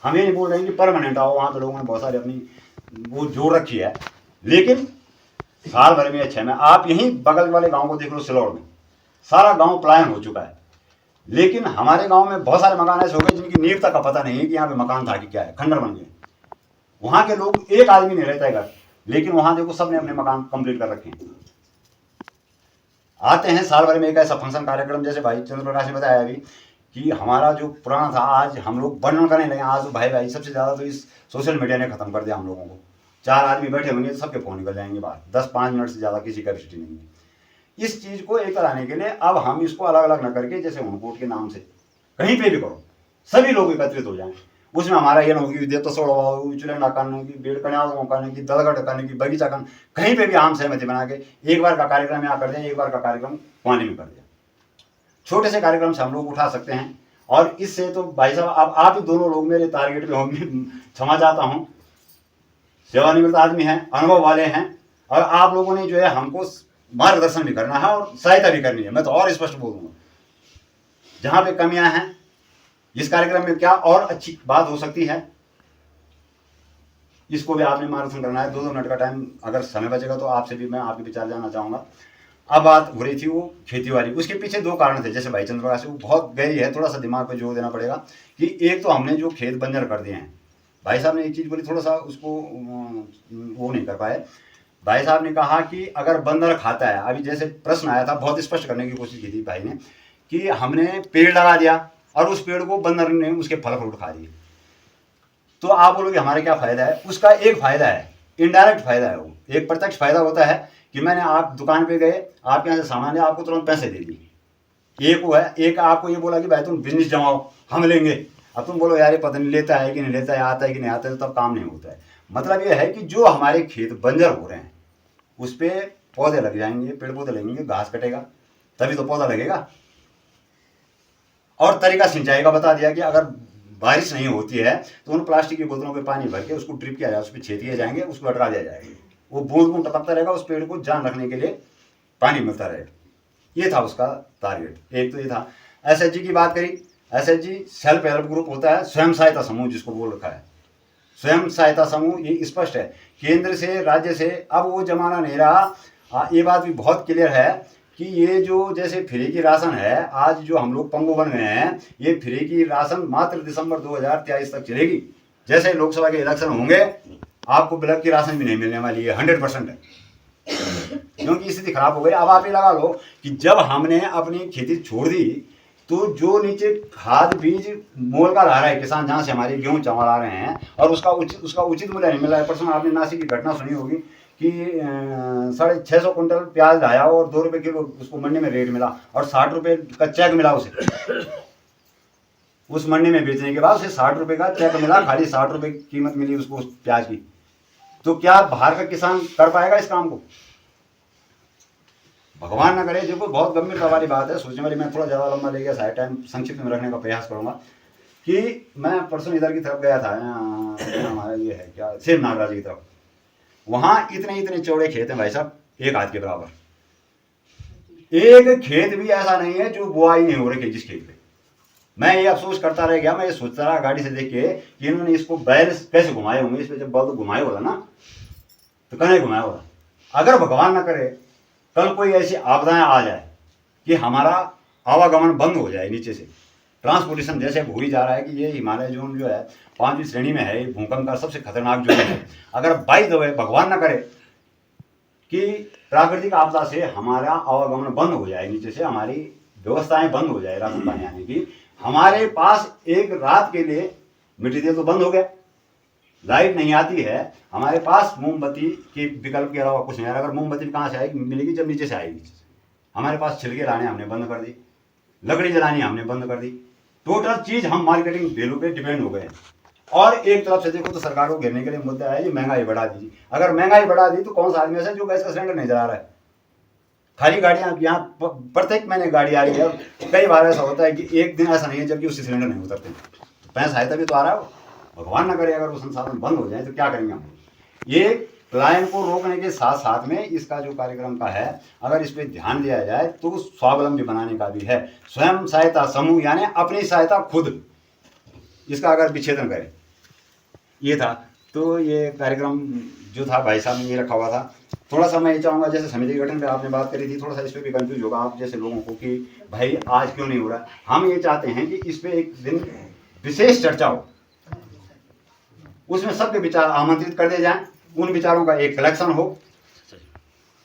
हम ये नहीं बोल रहे हैं कि परमानेंट आओ, वहाँ पे लोगों ने बहुत सारी अपनी वो जोड़ रखी है, लेकिन साल भर में 6 में आप यहीं बगल वाले गांव को देख लो, सिलौड़ में सारा गांव पलायन हो चुका है, लेकिन हमारे गांव में बहुत सारे मकान ऐसे हो गए जिनकी नींव तक का पता नहीं है कि यहाँ पे मकान था कि क्या है, खंडर बन गए। वहां के लोग, एक आदमी नहीं रहता है घर, लेकिन वहां देखो सबने अपने मकान कंप्लीट कर रखे हैं। आते हैं साल भर में एक ऐसा फंक्शन कार्यक्रम, जैसे भाई चंद्र प्रकाश ने बताया अभी कि हमारा जो पुराना था, आज हम लोग वर्णन करने लगे। आज तो भाई सबसे ज़्यादा तो इस सोशल मीडिया ने खत्म कर दिया हम लोगों को। 4 आदमी बैठे होंगे तो सबके फ़ोन निकल जाएंगे बाहर, 10-5 मिनट से ज़्यादा किसी कैपेसिटी नहीं है। इस चीज़ को एक लाने के लिए अब हम इसको अलग अलग न करके, जैसे हुनकोट के नाम से कहीं पे भी करो, सभी लोग एकत्रित हो जाएं। उसमें हमारा ये ना हो कि देवता सोड़वा चुलेंडा करने की, बेड़ कन्याओं करने की, दलगढ़ करने की, बगीचा करने, कहीं पे भी आम सहमति बना के एक बार का कार्यक्रम यहाँ कर दें, एक बार का कार्यक्रम पानी में कर दें। छोटे से कार्यक्रम से हम लोग उठा सकते हैं। और इससे तो भाई साहब अब आप ही दोनों लोग मेरे टारगेट पे होंगे, क्षमा चाहता हूँ, सेवानिवृत्त आदमी हैं, अनुभव वाले हैं, और आप लोगों ने जो है हमको मार्गदर्शन भी करना है और सहायता भी करनी है। मैं तो और स्पष्ट बोलूँगा, जहाँ पे कमियां हैं, इस कार्यक्रम में क्या और अच्छी बात हो सकती है, इसको भी आपने मार्गदर्शन करना है। 2-2 मिनट का टाइम अगर समय बचेगा तो आपसे भी मैं आपके विचार जानना चाहूँगा। अब बात हो रही थी वो खेती वाली, उसके पीछे 2 कारण थे। जैसे भाई चंद्र प्रकाश, वो बहुत गहरी है, थोड़ा सा दिमाग पे जोर देना पड़ेगा कि एक तो हमने जो खेत बंजर कर दिए हैं, भाई साहब ने एक चीज़ बोली, थोड़ा सा उसको वो नहीं कर पाए। भाई साहब ने कहा कि अगर बंदर खाता है, अभी जैसे प्रश्न आया था, बहुत स्पष्ट करने की कोशिश की थी भाई ने, कि हमने पेड़ लगा दिया और उस पेड़ को बंदर ने उसके फल फ्रूट खा दिए, तो आप बोलोगे हमारा क्या फ़ायदा है? उसका एक फ़ायदा है, इनडायरेक्ट फ़ायदा है। वो एक प्रत्यक्ष फ़ायदा होता है कि मैंने, आप दुकान पे गए, आपके यहाँ से सामान लिया, आपको तुरंत पैसे दे दिए। एक वो है, एक आपको ये बोला कि भाई तुम बिजनेस जमाओ, हम लेंगे। अब तुम बोलो यार ये पता नहीं लेता है कि नहीं लेता है, आता है कि नहीं आता है, तो तब काम नहीं होता है। मतलब ये है कि जो हमारे खेत बंजर हो रहे हैं उस पर पौधे लग जाएंगे, पेड़ पौधे लगेंगे, घास कटेगा तभी तो पौधा लगेगा। और तरीका सिंचाई का बता दिया कि अगर बारिश नहीं होती है तो उन प्लास्टिक की बोतलों पे पानी भर के उसको ड्रिप किया जाए, उस पर छेद किए जाएंगे, उसको अटका दिया जाएगा, वो बूंद बूंद टपकता रहेगा, उस पेड़ को जान रखने के लिए पानी मिलता रहेगा। ये था उसका टारगेट। एक तो ये था। SHG की बात करी, SHG सेल्फ हेल्प ग्रुप होता है, स्वयं सहायता समूह जिसको बोल रखा है। स्वयं सहायता समूह, ये स्पष्ट है, केंद्र से, राज्य से अब वो जमाना नहीं रहा। ये बात भी बहुत क्लियर है कि ये जो जैसे फ्री की राशन है, आज जो हम लोग पंगु बन गए हैं, ये फ्री की राशन मात्र दिसंबर 2023 तक चलेगी। जैसे लोकसभा के इलेक्शन होंगे आपको ब्लैक की राशन भी नहीं मिलने वाली है, 100% है, क्योंकि स्थिति खराब हो गई। अब आप ये लगा लो कि जब हमने अपनी खेती छोड़ दी तो जो नीचे खाद बीज मोल का ला रहा है किसान, जहाँ से हमारे गेहूँ चावल आ रहे हैं, और उसका उचित मूल्य नहीं मिल रहा है। परसों आपने नासिक की घटना सुनी होगी कि 650 कुंटल प्याज लाया और 2 रुपये किलो उसको मंडी में रेट मिला, और 60 रुपये का चेक मिला उसे। उस मंडी में बेचने के बाद उसे 60 रुपये का चेक मिला, खाली 60 रुपये कीमत मिली उसको उस प्याज की। तो क्या बाहर का किसान कर पाएगा इस काम को? भगवान ना करे। देखो बहुत गंभीरता वाली बात है, सोचने वाली। मैं थोड़ा ज़्यादा लंबा ले गया, सारे टाइम संक्षिप्त में रखने का प्रयास करूँगा। कि मैं परसों इधर की तरफ गया था, हमारा ये है क्या, सेम नागराज की तरफ। वहाँ इतने चौड़े खेत हैं भाई साहब, एक हाथ के बराबर। एक खेत भी ऐसा नहीं है जो बुआई नहीं हो रही, जिस खेत पे मैं ये अफसोस करता रह गया। मैं ये सोचता रहा गाड़ी से देख के कि इन्होंने इसको बैल कैसे घुमाए होंगे, इस पर जब बल घुमाए होगा ना तो कहीं घुमाया होगा। अगर भगवान ना करे कल कोई ऐसी आपदाएं आ जाए कि हमारा आवागमन बंद हो जाए, नीचे से ट्रांसपोर्टेशन जैसे हो ही जा रहा है कि ये हिमालय जोन जो है 5वीं श्रेणी में है, भूकंप का सबसे खतरनाक जोन है। अगर बाई द वे भगवान ना करे कि प्राकृतिक आपदा से हमारा आवागमन बंद हो जाए, नीचे से हमारी व्यवस्थाएं बंद हो जाए राशन पानी आने की, हमारे पास एक रात के लिए मिट्टी तेल तो बंद हो गया, लाइट नहीं आती है, हमारे पास मोमबत्ती के विकल्प के अलावा कुछ नहीं है। अगर मोमबत्ती कहाँ से आएगी, मिलेगी जब नीचे से आएगी। हमारे पास छिलके लाने हमने बंद कर दी, लकड़ी जलानी हमने बंद कर दी, टोटल चीज़ हम मार्केटिंग वैल्यू पे डिपेंड हो गए। और एक तरफ से देखो तो सरकार को घेरने के लिए मुद्दा है ये महंगाई बढ़ा दीजिए। अगर महंगाई बढ़ा दी तो कौन सा आदमी ऐसा जो गैस का सिलेंडर नहीं जला रहा है। खाली गाड़ियाँ यहाँ प्रत्येक महीने गाड़ी आ रही है। कई बार ऐसा होता है कि एक दिन ऐसा नहीं है जबकि उससे सिलेंडर नहीं उतरते। पैसा सहायता भी तो आ रहा है, भगवान ना करे अगर वो संसाधन बंद हो जाए तो क्या करेंगे हम। ये पलायन को रोकने के साथ साथ में इसका जो कार्यक्रम का है, अगर इस पर ध्यान दिया जाए तो स्वावलंबी बनाने का भी है। स्वयं सहायता समूह यानी अपनी सहायता खुद, इसका अगर विच्छेदन करें, ये था। तो ये कार्यक्रम जो था भाई साहब ने ये रखा हुआ था। थोड़ा सा मैं ये चाहूँगा, जैसे समिति गठन पे आपने बात करी थी, थोड़ा सा इस पर भी कंफ्यूज होगा आप जैसे लोगों को कि भाई आज क्यों नहीं हो रहा। हम ये चाहते हैं कि इस पर एक दिन विशेष चर्चा हो, उसमें सबके विचार आमंत्रित कर दिए जाएं, उन विचारों का एक कलेक्शन हो,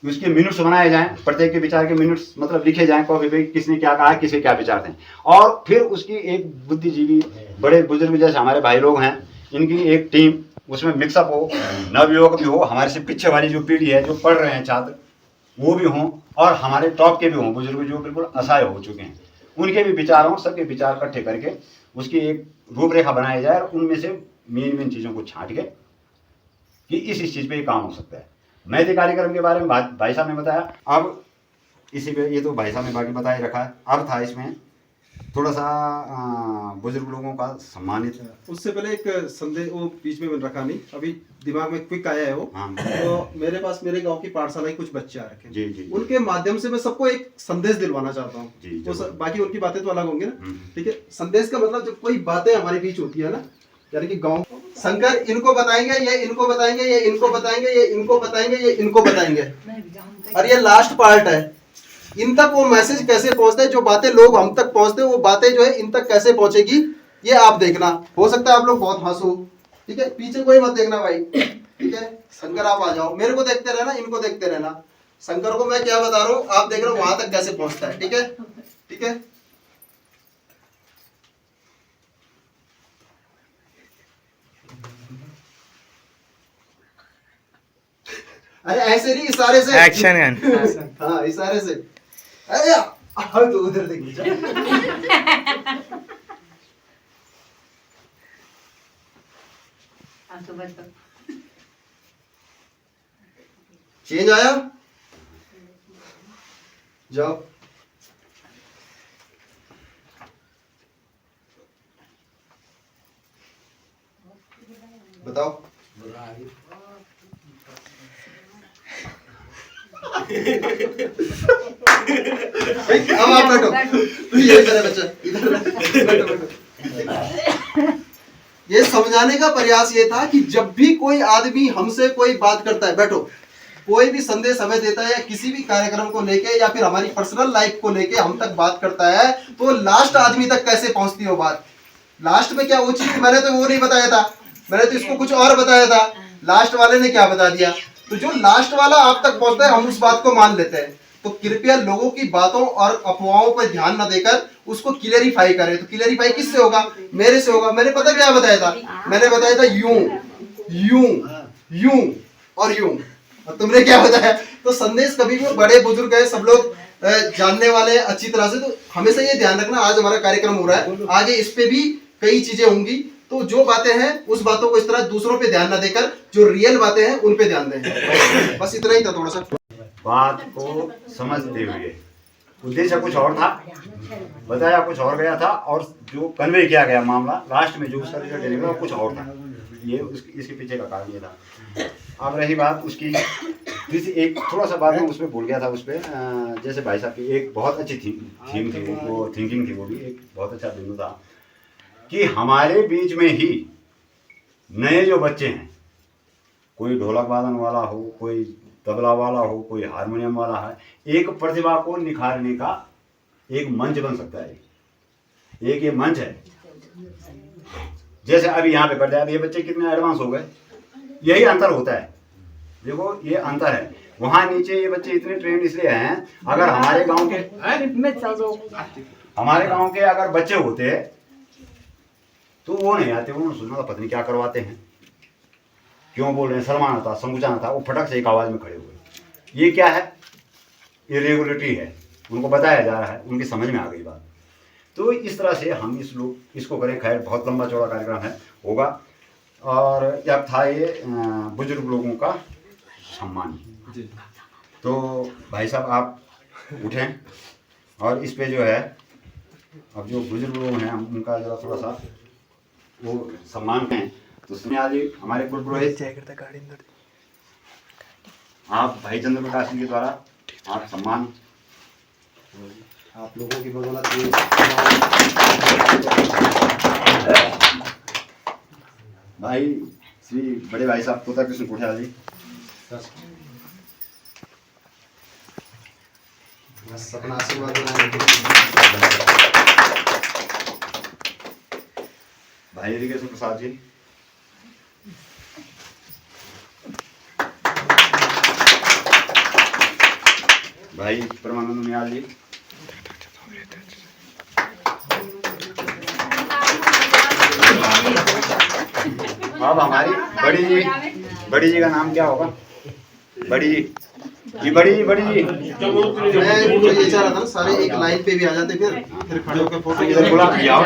उसके मिनट्स बनाए जाएं, प्रत्येक के विचार के मिनट्स मतलब लिखे जाएं, कॉपी पे किसने क्या कहा, किसे क्या विचार थे। और फिर उसकी एक बुद्धिजीवी बड़े बुजुर्ग जैसे हमारे भाई लोग हैं, इनकी एक टीम, उसमें मिक्सअप हो, नवयुवक भी हो, हमारे से पीछे वाली जो पीढ़ी है जो पढ़ रहे हैं छात्र वो भी हों, और हमारे टॉप के भी हों, बुजुर्ग जो बिल्कुल असहाय हो चुके हैं, उनके भी विचार हों। सबके विचार इकट्ठे करके उसकी एक रूपरेखा बनाई जाए और उनमें से मेन चीज़ों को छांट के कि इस चीज़ पे ये काम हो सकता है। मैत्री कार्यक्रम के बारे में भाई साहब ने बताया। अब इसी पे ये तो भाई साहब ने बाकी बता ही रखा है। अब था इसमें थोड़ा सा बुजुर्ग लोगों का सम्मानित। उससे पहले एक संदेश वो बीच में बन रखा नहीं, अभी दिमाग में क्विक आया है वो। हाँ। तो मेरे पास मेरे गांव की पाठशाला के कुछ बच्चे आ रखे हैं, जी। उनके माध्यम से मैं सबको एक संदेश दिलवाना चाहता हूँ। जी, बाकी उनकी बातें तो अलग होंगी ना, ठीक है। संदेश का मतलब जब कोई बातें हमारे बीच होती है ना, यानी कि गांव शंकर इनको बताएंगे, ये इनको बताएंगे, ये इनको बताएंगे, ये इनको बताएंगे, ये इनको बताएंगे, और ये लास्ट पार्ट है। इन तक वो मैसेज कैसे पहुंचते हैं, जो बातें लोग हम तक पहुंचते हैं वो बातें जो है इन तक कैसे पहुंचेगी, ये आप देखना। हो सकता है आप लोग बहुत हंसो, ठीक है, पीछे कोई मत देखना भाई, ठीक है। शंकर आप आ जाओ, मेरे को देखते रहना, इनको देखते रहना। शंकर को मैं क्या बता रहा हूँ आप देख रहे हो वहां तक कैसे पहुंचता है, ठीक है, ठीक है। अरे ऐसे नहीं, इशारे से एक्शन। हाँ इशारे से। अरे तो उधर देखिए चेंज आया, जाओ। बताओ। अब आप बैठो, ये इधर है बच्चा, इधर बैठो बैठो। ये समझाने का प्रयास ये था कि जब भी कोई आदमी हमसे कोई बात करता है, बैठो, कोई भी संदेश हमें देता है या किसी भी कार्यक्रम को लेके या फिर हमारी पर्सनल लाइफ को लेके हम तक बात करता है, तो लास्ट आदमी तक कैसे पहुंचती हो बात। लास्ट में क्या वो चीज मैंने तो वो नहीं बताया था, मैंने तो इसको कुछ और बताया था, लास्ट वाले ने क्या बता दिया। तो जो लास्ट वाला आप तक पहुंचता है हम उस बात को मान लेते हैं। तो कृपया लोगों की बातों और अफवाहों पर ध्यान न देकर उसको क्लियरिफाई करें। तो क्लियरिफाई किससे होगा, मेरे से होगा। मैंने पता क्या बताया था, मैंने बताया था यूं यूं यूं और यूं, और तुमने क्या बताया। तो संदेश कभी भी बड़े बुजुर्ग है, सब लोग जानने वाले हैं अच्छी तरह से। तो हमेशा ये ध्यान रखना, आज हमारा कार्यक्रम हो रहा है, आगे इस पे भी कई चीजें होंगी। तो जो बातें हैं उस बातों को इस तरह दूसरों पे ध्यान ना देकर जो रियल बातें हैं उन पे ध्यान दें। बस इतना ही था। थोड़ा सा बात को समझते हुए, उद्देश्य कुछ और था, बताया कुछ और गया था, और जो कन्वे किया गया मामला लास्ट में जो उसका रिजल्ट निकला कुछ और था। ये इसके पीछे का कारण ये था। अब रही बात उसकी, एक थोड़ा सा बात में उसमें भूल गया था। उस पर जैसे भाई साहब की एक बहुत अच्छी थीम थी, वो थिंकिंग थी, वो भी एक बहुत अच्छा बिंदु था कि हमारे बीच में ही नए जो बच्चे हैं, कोई ढोलक वादन वाला हो, कोई तबला वाला हो, कोई हारमोनियम वाला है, एक प्रतिभा को निखारने का एक मंच बन सकता है। एक ये मंच है, जैसे अभी यहाँ पे कर दिया, अब ये बच्चे कितने एडवांस हो गए, यही अंतर होता है। देखो ये अंतर है, वहाँ नीचे ये बच्चे इतने ट्रेंड इसलिए हैं। अगर हमारे गांव के अगर बच्चे होते तो वो नहीं आते, उन्होंने सोचना था पत्नी क्या करवाते हैं, क्यों बोल रहे हैं, शर्माना था, संकुचाना था। वो फटक से एक आवाज़ में खड़े हुए। ये क्या है, इरेगुलरिटी है, उनको बताया जा रहा है, उनकी समझ में आ गई बात। तो इस तरह से हम इसको करें। खैर बहुत लंबा चौड़ा कार्यक्रम है, होगा। और अब था ये बुजुर्ग लोगों का सम्मान। तो भाई साहब आप उठें और इस पे जो है अब जो बुजुर्ग लोग हैं उनका जरा थोड़ा सा वो सम्मान करें। तो उसमें आज हमारे कुल पुरोहित आप भाई चंद्र प्रकाश जी के द्वारा आप सम्मान आप लोगों की बदौलत ये भाई श्री बड़े भाई साहब तोता कृष्ण कोठियाल जी, बस अपना आशीर्वाद बनाए। भाई हरिकेश प्रसाद जी, भाई परमानंद नियाल जी, अब हमारी बड़ी जी का नाम क्या होगा? बड़ी जी, बड़ी जी मैं तो ये चाह रहा था ना, सारे एक लाइन पे भी आ जाते, फिर खड़े होकर फोटो इधर बुला के आओ।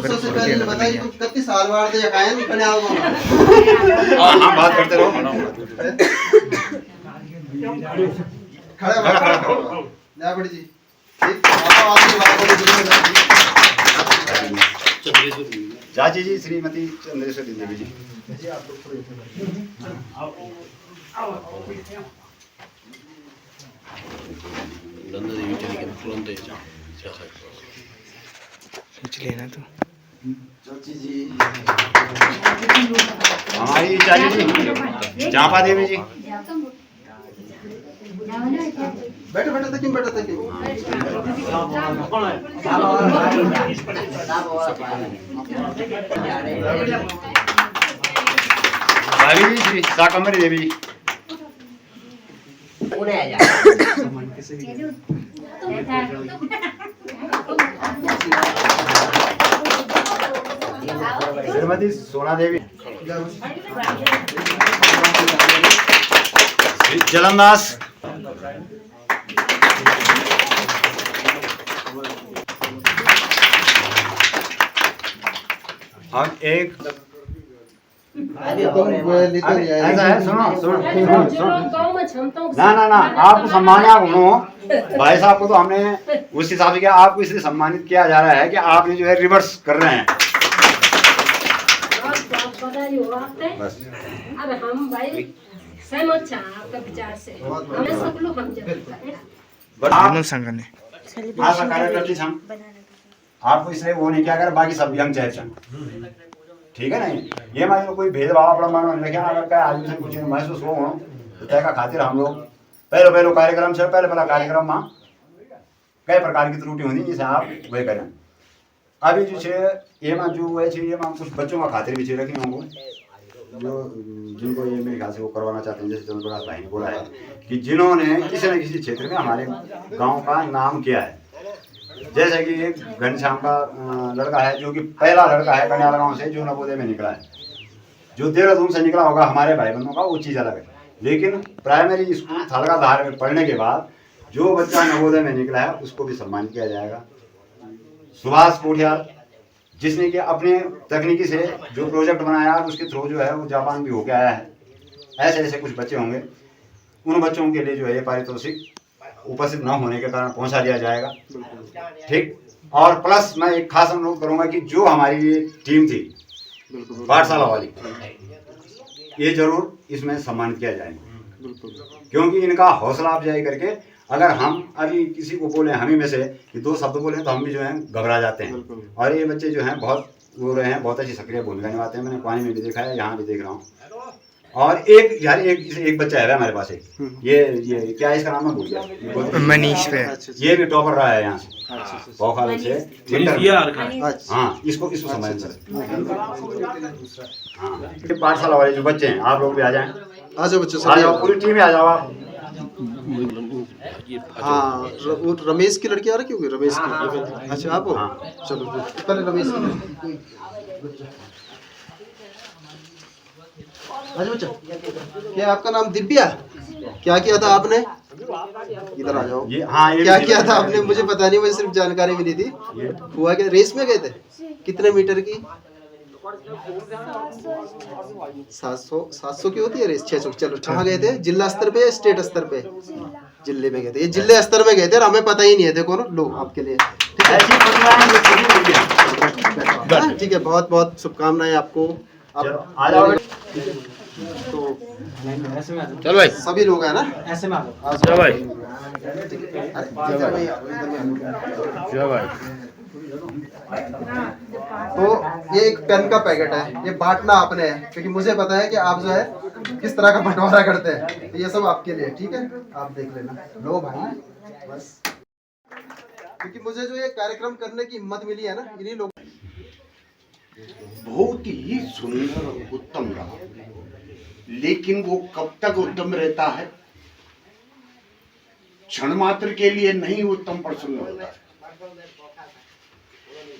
सबसे पहले बताइए कितनी साल बाद या काहे नहीं बने आओ। हाँ बात करते रहो। खड़ा ले बड़ी जी, एक आवाज बात चाची जी श्रीमती चंद्रेश्वरी देवी जी, चाची जी, हमारी चाची जी चांपा देवी जी, बैठो बैठो तक बैठो तक भाभी जी श्री शाकंभरी देवी जी, श्रीमती सोना देवी, श्री जलनदास, हम एक ऐसा है, सुनो ना आपको सम्मान भाई साहब को तो हमने उस हिसाब से किया, आपको इसलिए सम्मानित किया जा रहा है कि आपने जो है रिवर्स कर रहे हैं बस। अब हम भाई सहमत हैं आपका विचार से, हमें सब लोग हम जरूर करें। आशा कार्यकर्ती छम आपको इसलिए वो नहीं क्या कर, बाकी सब यंग चाहे ठीक है नहीं। ये मान लो कोई भेदभाव अपना मन में अगर क्या आदमी से कुछ महसूस हो तो तय का खातिर हम लोग पहले कार्यक्रम से पहले कार्यक्रम में कई प्रकार की त्रुटि होती जिसे आप वही करें। अभी जो है ये मां जो है ये मां कुछ बच्चों का खातिर भी रखी होंगे जो जिनको ये मेरे ख्याल से वो करवाना चाहते हैं। जैसे चंद्र प्रकाश भाई ने बोला है कि जिन्होंने किसी न किसी क्षेत्र में हमारे गांव का नाम किया है, जैसे कि एक घनश्याम का लड़का है जो कि पहला लड़का है कन्याल गांव से जो नवोदय में निकला है। जो देहरादून से निकला होगा हमारे भाई बंधुओं का वो चीज़ अलग है, लेकिन प्राइमरी स्कूल थलगाधार में पढ़ने के बाद जो बच्चा नवोदय में निकला है उसको भी सम्मानित किया जाएगा। सुभाष कोठियाल जिसने कि अपने तकनीकी से जो प्रोजेक्ट बनाया उसके थ्रू जो है वो जापान भी होके आया है। ऐसे ऐसे कुछ बच्चे होंगे, उन बच्चों के लिए जो है ये पारितोषिक उपस्थित न होने के कारण पहुंचा दिया जाएगा। ठीक, और प्लस मैं एक खास अनुरोध करूंगा कि जो हमारी ये टीम थी पाठशाला वाली, ये जरूर इसमें सम्मानित किया जाएगा, क्योंकि इनका हौसला अफजाई करके अगर हम अभी किसी को बोले हम ही में से कि दो शब्द बोले तो हम भी जो है घबरा जाते हैं। और ये बच्चे जो हैं बहुत वो रहे हैं, बहुत अच्छी सक्रिय भूमिका निभाते हैं। मैंने पानी में भी देखा है, यहाँ भी देख रहा हूँ। और एक बच्चा है हमारे पास, ये क्या इसका नाम है भूल गया, मनीष पे, ये भी टॉपर रहा है यहाँ से पौखाल से। हाँ, इसको समझ हाँ, पाठशाला वाले जो बच्चे हैं आप लोग भी आ जाएं, आ जाओ बच्चों, आ जाओ, पूरी टीम में आ जाओ आप। हाँ वो रमेश की लड़की आ रही क्यों रमेश की अच्छा आप हो चलो पहले रमेश की लड़की अच्छा बच्चा क्या आपका नाम दिव्या क्या किया था आपने इधर आ जाओ ये हाँ ये क्या भी किया था आपने मुझे पता नहीं मुझे सिर्फ जानकारी मिली थी हुआ क्या रेस में गए थे कितने मीटर की 700 की होती है रेस 600 चलो कहाँ गए थे जिला स्तर पे या स्टेट स्तर पे जिले में गए थे ये जिले स्तर में गए थे और हमें पता ही नहीं है देखो ना लो आपके लिए ऐसी प्रतिभाएं जो छोटी छोटी हैं। हाँ, ठीक है बहुत बहुत शुभकामनाएं आपको चलो आ जाओ तो चल भाई सभी लोग हैं ना ऐसे में आ जाओ भाई चल भाई तो ये एक पेन का पैकेट है ये बांटना आपने है क्योंकि मुझे पता है कि आप जो है किस तरह का बंटवारा करते हैं तो ये सब आपके लिए ठीक है आप देख लेना लो भाई बस क्योंकि मुझे जो ये कार्यक्रम करने की हिम्मत मिली है ना इन्हीं लोग बहुत ही सुंदर और उत्तम रहा लेकिन वो कब तक उत्तम रहता है क्षण मात्र के लिए नहीं उत्तम प्रसन्न होता है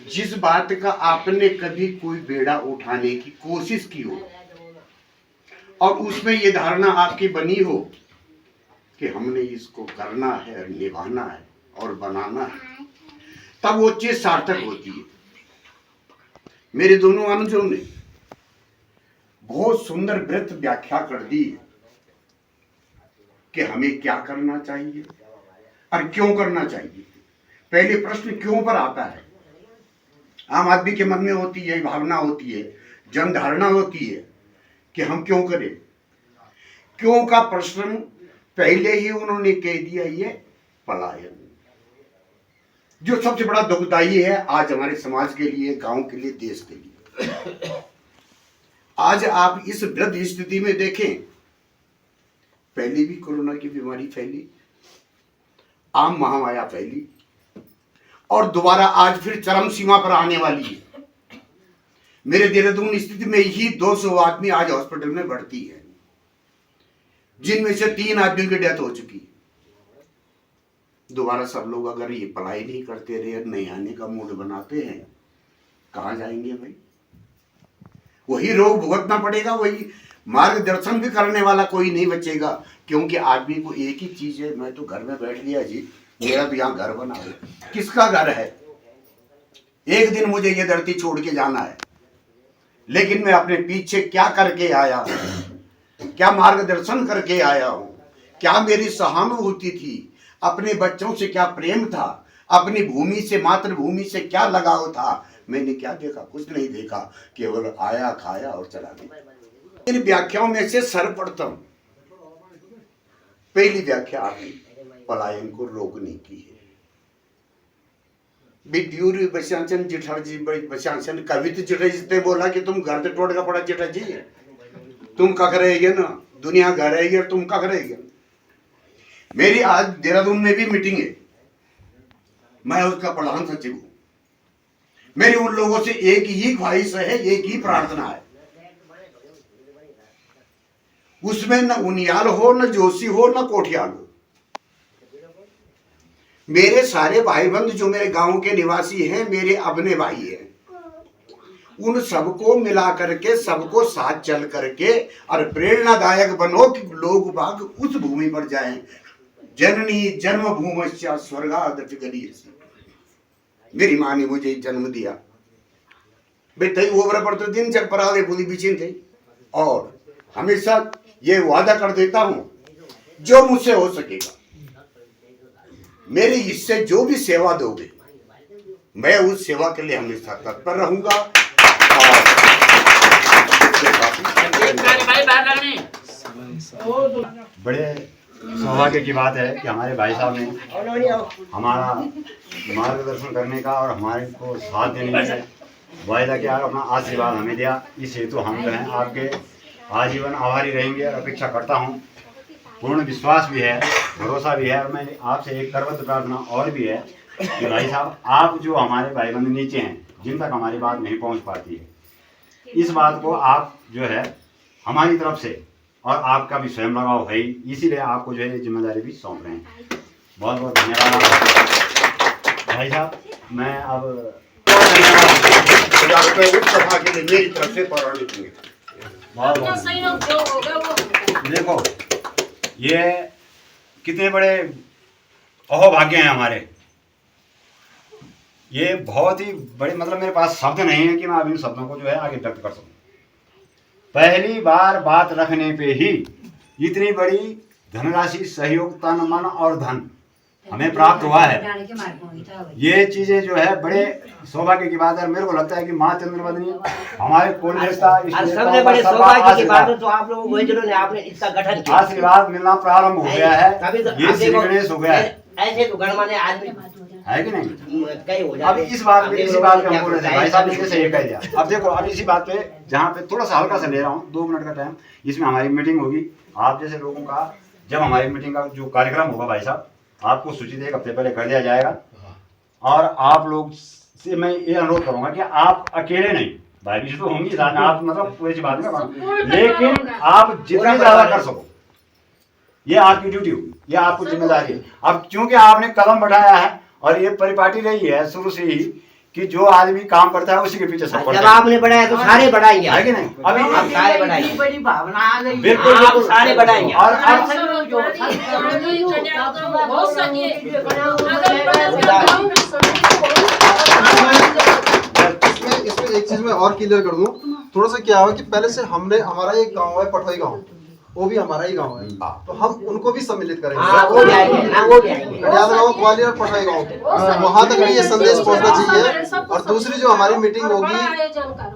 जिस बात का आपने कभी कोई बेड़ा उठाने की कोशिश की हो और उसमें ये धारणा आपकी बनी हो कि हमने इसको करना है और निभाना है और बनाना है तब वो चीज सार्थक होती है मेरे दोनों अनुजों ने बहुत सुंदर व्रत व्याख्या कर दी कि हमें क्या करना चाहिए और क्यों करना चाहिए पहले प्रश्न क्यों पर आता है आम आदमी के मन में होती है भावना होती है जन धारणा होती है कि हम क्यों करें क्यों का प्रश्न पहले ही उन्होंने कह दिया ये पलायन जो सबसे बड़ा दुखदायी है आज हमारे समाज के लिए गांव के लिए देश के लिए आज आप इस वृद्ध स्थिति में देखें पहले भी कोरोना की बीमारी फैली आम महामाया फैली और दोबारा आज फिर चरम सीमा पर आने वाली है मेरे देहरादून स्थिति में ही 200 आदमी आज हॉस्पिटल में भर्ती है जिनमें से 3 आदमियों की डेथ हो चुकी है दोबारा सब लोग अगर ये पढ़ाई नहीं करते रहे नहीं आने का मूड बनाते हैं कहां जाएंगे भाई वही रोग भुगतना पड़ेगा वही मार्गदर्शन भी करने वाला कोई नहीं बचेगा क्योंकि आदमी को एक ही चीज है मैं तो घर में बैठ लिया जी मेरा तो यहाँ घर बना है किसका घर है एक दिन मुझे ये धरती छोड़ के जाना है लेकिन मैं अपने पीछे क्या करके आया हूं क्या मार्गदर्शन करके आया हूं क्या मेरी सहानुभूति थी अपने बच्चों से क्या प्रेम था अपनी भूमि से मातृभूमि से क्या लगाव था मैंने क्या देखा कुछ नहीं देखा केवल आया खाया और चला गया इन व्याख्याओं में से सर्वप्रथम पहली व्याख्या आपने पलायन को रोकने की है विद्यूर बस्यांचन जिठा जी बस्यांचन कवित जिठा जी ने बोला कि तुम घर से टोट का पड़ा जिठा जी तुम कख रहेगे ना दुनिया घर रहेगी और तुम कख रहेगे मेरी आज देहरादून में भी मीटिंग है मैं उसका प्रधान सचिव हूं मेरी उन लोगों से एक ही ख्वाहिश है एक ही प्रार्थना है उसमें न उनियाल हो न जोशी हो न कोठियाल हो मेरे सारे भाई बंधु जो मेरे गांव के निवासी हैं मेरे अपने भाई हैं उन सबको मिला करके सबको साथ चल करके और प्रेरणादायक बनो कि लोग बाग उस भूमि पर जाएं जननी जन्म भूमश्चा स्वर्गादपि गरीयसी मेरी माँ ने मुझे जन्म दिया बेटे ओवर पर तो दिन चक पराले पूरी बिछिन थे और हमेशा ये वादा कर देता हूं जो मुझसे हो सकेगा मेरी इससे जो भी सेवा दोगे मैं उस सेवा के लिए हमेशा तत्पर रहूंगा बड़े सौभाग्य की बात है कि हमारे भाई साहब ने हमारा मार्गदर्शन करने का और हमारे को साथ देने का वायदा किया और अपना आशीर्वाद हमें दिया इस हेतु हम जो हैं आपके आजीवन आभारी रहेंगे और अपेक्षा करता हूं पूर्ण विश्वास भी है भरोसा भी है और मैं आपसे एक करबद्ध प्रार्थना और भी है कि भाई साहब आप जो हमारे भाई बंधु नीचे हैं जिन तक हमारी बात नहीं पहुंच पाती है इस बात को आप जो है हमारी तरफ से और आपका भी स्वयं लगाव है इसीलिए आपको जो है जिम्मेदारी भी सौंप रहे हैं बहुत बहुत धन्यवाद भाई साहब। मैं अब 1000 रुपये उप सभा के लिए मेरी तरफ से पौराणिक देंगे। बहुत अपना बहुत सहयोग जो होगा वो होगा। देखो ये कितने बड़े अहोभाग्य हैं हमारे। ये बहुत ही बड़े, मतलब मेरे पास शब्द नहीं है कि मैं अब इन शब्दों को जो है आगे व्यक्त कर सकूं। पहली बार बात रखने पे ही इतनी बड़ी धनराशि, सहयोग, तन मन और धन हमें प्राप्त हुआ है। ये चीजें जो है बड़े सौभाग्य की बात है। मेरे को लगता है कि माँ चंद्रवदनी हमारे कुल देवता, सबसे बड़े सौभाग्य की बात तो आप लोगों को जिन्होंने आपने इसका गठन किया, आशीर्वाद मिलना प्रारंभ हो गया है। तभी तो ये आप श्री देखो, गणेश हो गया है, ऐसे तो गणमान्य आदमी है कि नहीं? कई हो अब जाते। इस बात पे, आप इसी लोगों बात ने पे हम क्या बोल रहे थे, बताया, भाई साहब ने जैसे ये कह दिया। अब देखो, अब इसी बात पे जहाँ पे थोड़ा सा हल्का सा ले रहा हूँ, 2 मिनट का टाइम, इसमें हमारी मीटिंग होगी। आप जैसे लोगों का जब हमारी मीटिंग का जो कार्यक्रम होगा भाई साहब, आपको सूचित 1 हफ्ते पहले कर दिया जाएगा। और आप लोग से मैं ये अनुरोध करूंगा कि आप अकेले नहीं, भाई भी तो होंगी साथ में, आप मतलब पूरी सी बात नहीं, लेकिन आप जितने ज्यादा कर सको, ये आपकी ड्यूटी होगी, ये आपको जिम्मेदारी है। अब क्योंकि आपने कदम बढ़ाया है और ये परिपाटी रही है शुरू से ही कि जो आदमी काम करता है उसी के पीछे सब जब आपने बढ़ाया तो सारे बढ़ाएंगे, है कि नहीं? अभी आप सारे बढ़ाएंगे, बड़ी भावना आ गई। बिल्कुल आप बिल्कुल सारे बढ़ाएंगे। और बहुत सारी इसमें एक चीज मैं और क्लियर कर दूं, थोड़ा सा क्या हुआ कि पहले से हमने, हमारा एक गांव है पठोई गांव, वो भी हमारा ही गांव है, तो हम उनको भी सम्मिलित करेंगे। हाँ वो भी आएंगे, हाँ वो भी आएंगे। कड़ियाल गांव, ग्वालियर, पठोई गांव, वहां तक भी ये संदेश पहुंचना चाहिए। और दूसरी जो हमारी मीटिंग होगी,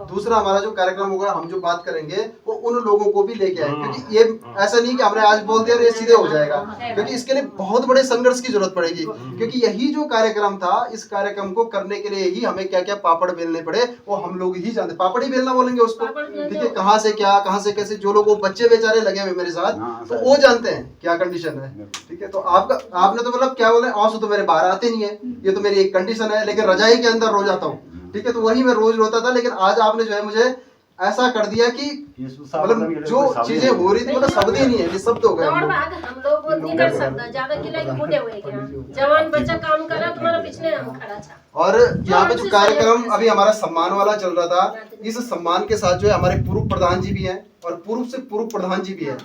दूसरा हमारा जो कार्यक्रम होगा, हम जो बात करेंगे वो उन लोगों को भी लेके आए, क्योंकि ये ऐसा नहीं कि हमने आज बोल दिया और ये सीधे हो जाएगा, क्योंकि इसके लिए बहुत बड़े संघर्ष की जरूरत पड़ेगी। क्योंकि यही जो कार्यक्रम था, इस कार्यक्रम को करने के लिए ही हमें क्या क्या पापड़ बेलने पड़े वो हम लोग ही जानते। पापड़ ही बेलना बोलेंगे उसको, ठीक है? कहाँ से क्या, कहाँ से कैसे, जो लोग वो बच्चे बेचारे लगे हुए मेरे साथ, तो वो जानते हैं क्या कंडीशन है, ठीक है? तो आपने तो मतलब क्या बोले, आंसू तो मेरे बाहर आते नहीं है, ये तो मेरी एक कंडीशन है, लेकिन रजाई के अंदर रो जाता हूँ, ठीक है? तो वही मैं रोज रोता था, लेकिन आज आपने जो है मुझे ऐसा कर दिया कि मतलब जो चीजें हो रही थी मतलब शब्द ही नहीं है, निशब्द हो गए हम लोग। हम लोग नहीं कर सकते, ज्यादा किला के बूढ़े हुए क्या, जवान बच्चा काम करा, तुम्हारा पिछले हम खड़ा था। और यहाँ पे जो कार्यक्रम अभी हमारा सम्मान वाला चल रहा था, इस सम्मान के साथ जो है हमारे पूर्व प्रधान जी भी हैं और पूर्व से पूर्व प्रधान जी भी हैं,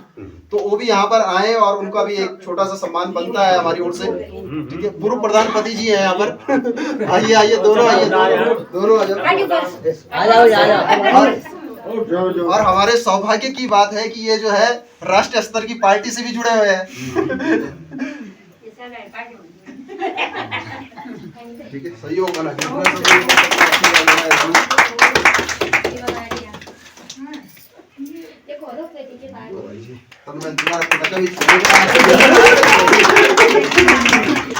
तो वो भी यहाँ पर आए और उनका भी एक छोटा सा सम्मान बनता है हमारी ओर से, ठीक है? पूर्व प्रधानपति जी हैं यहाँ पर, आइए आइए दोनों, आइए दोनों आ जाओ। और हमारे सौभाग्य की बात है कि ये जो है राष्ट्रीय स्तर की पार्टी से भी जुड़े हुए हैं, ठीक है? सही होगा ना?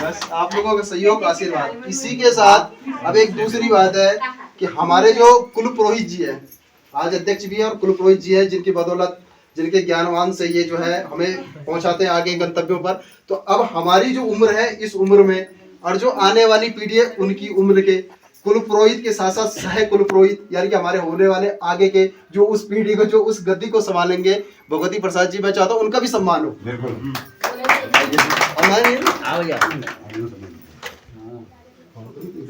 बस आप लोगों का सहयोग, आशीर्वाद, इसी के साथ अब एक दूसरी बात है कि हमारे जो कुल पुरोहित जी है, आज अध्यक्ष भी है और कुल पुरोहित जी है, जिनकी बदौलत, जिनके ज्ञानवान से ये जो है हमें पहुंचाते हैं आगे गंतव्यों पर। तो अब हमारी जो उम्र है, इस उम्र में और जो आने वाली पीढ़ी है, उनकी उम्र के कुल पुरोहित के साथ साथ सह कुल पुरोहित, यानी कि हमारे होने वाले आगे के जो उस पीढ़ी को, जो उस गद्दी को संभालेंगे, भगवती प्रसाद जी, मैं चाहता हूँ उनका भी सम्मान हो। बिल्कुल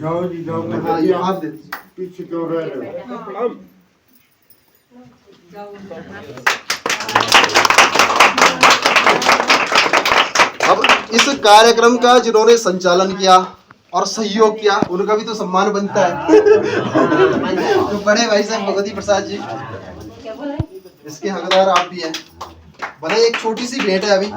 जाओ जी जाओ, हाँ, ये आप दे पीछे क्यों रह रहे हो? अब इस कार्यक्रम का जिन्होंने संचालन किया और सहयोग किया, उनका भी तो सम्मान बनता है। तो बड़े भाई साहब भगवती प्रसाद जी, इसके हकदार आप भी हैं। भले एक छोटी सी भेंट है अभी,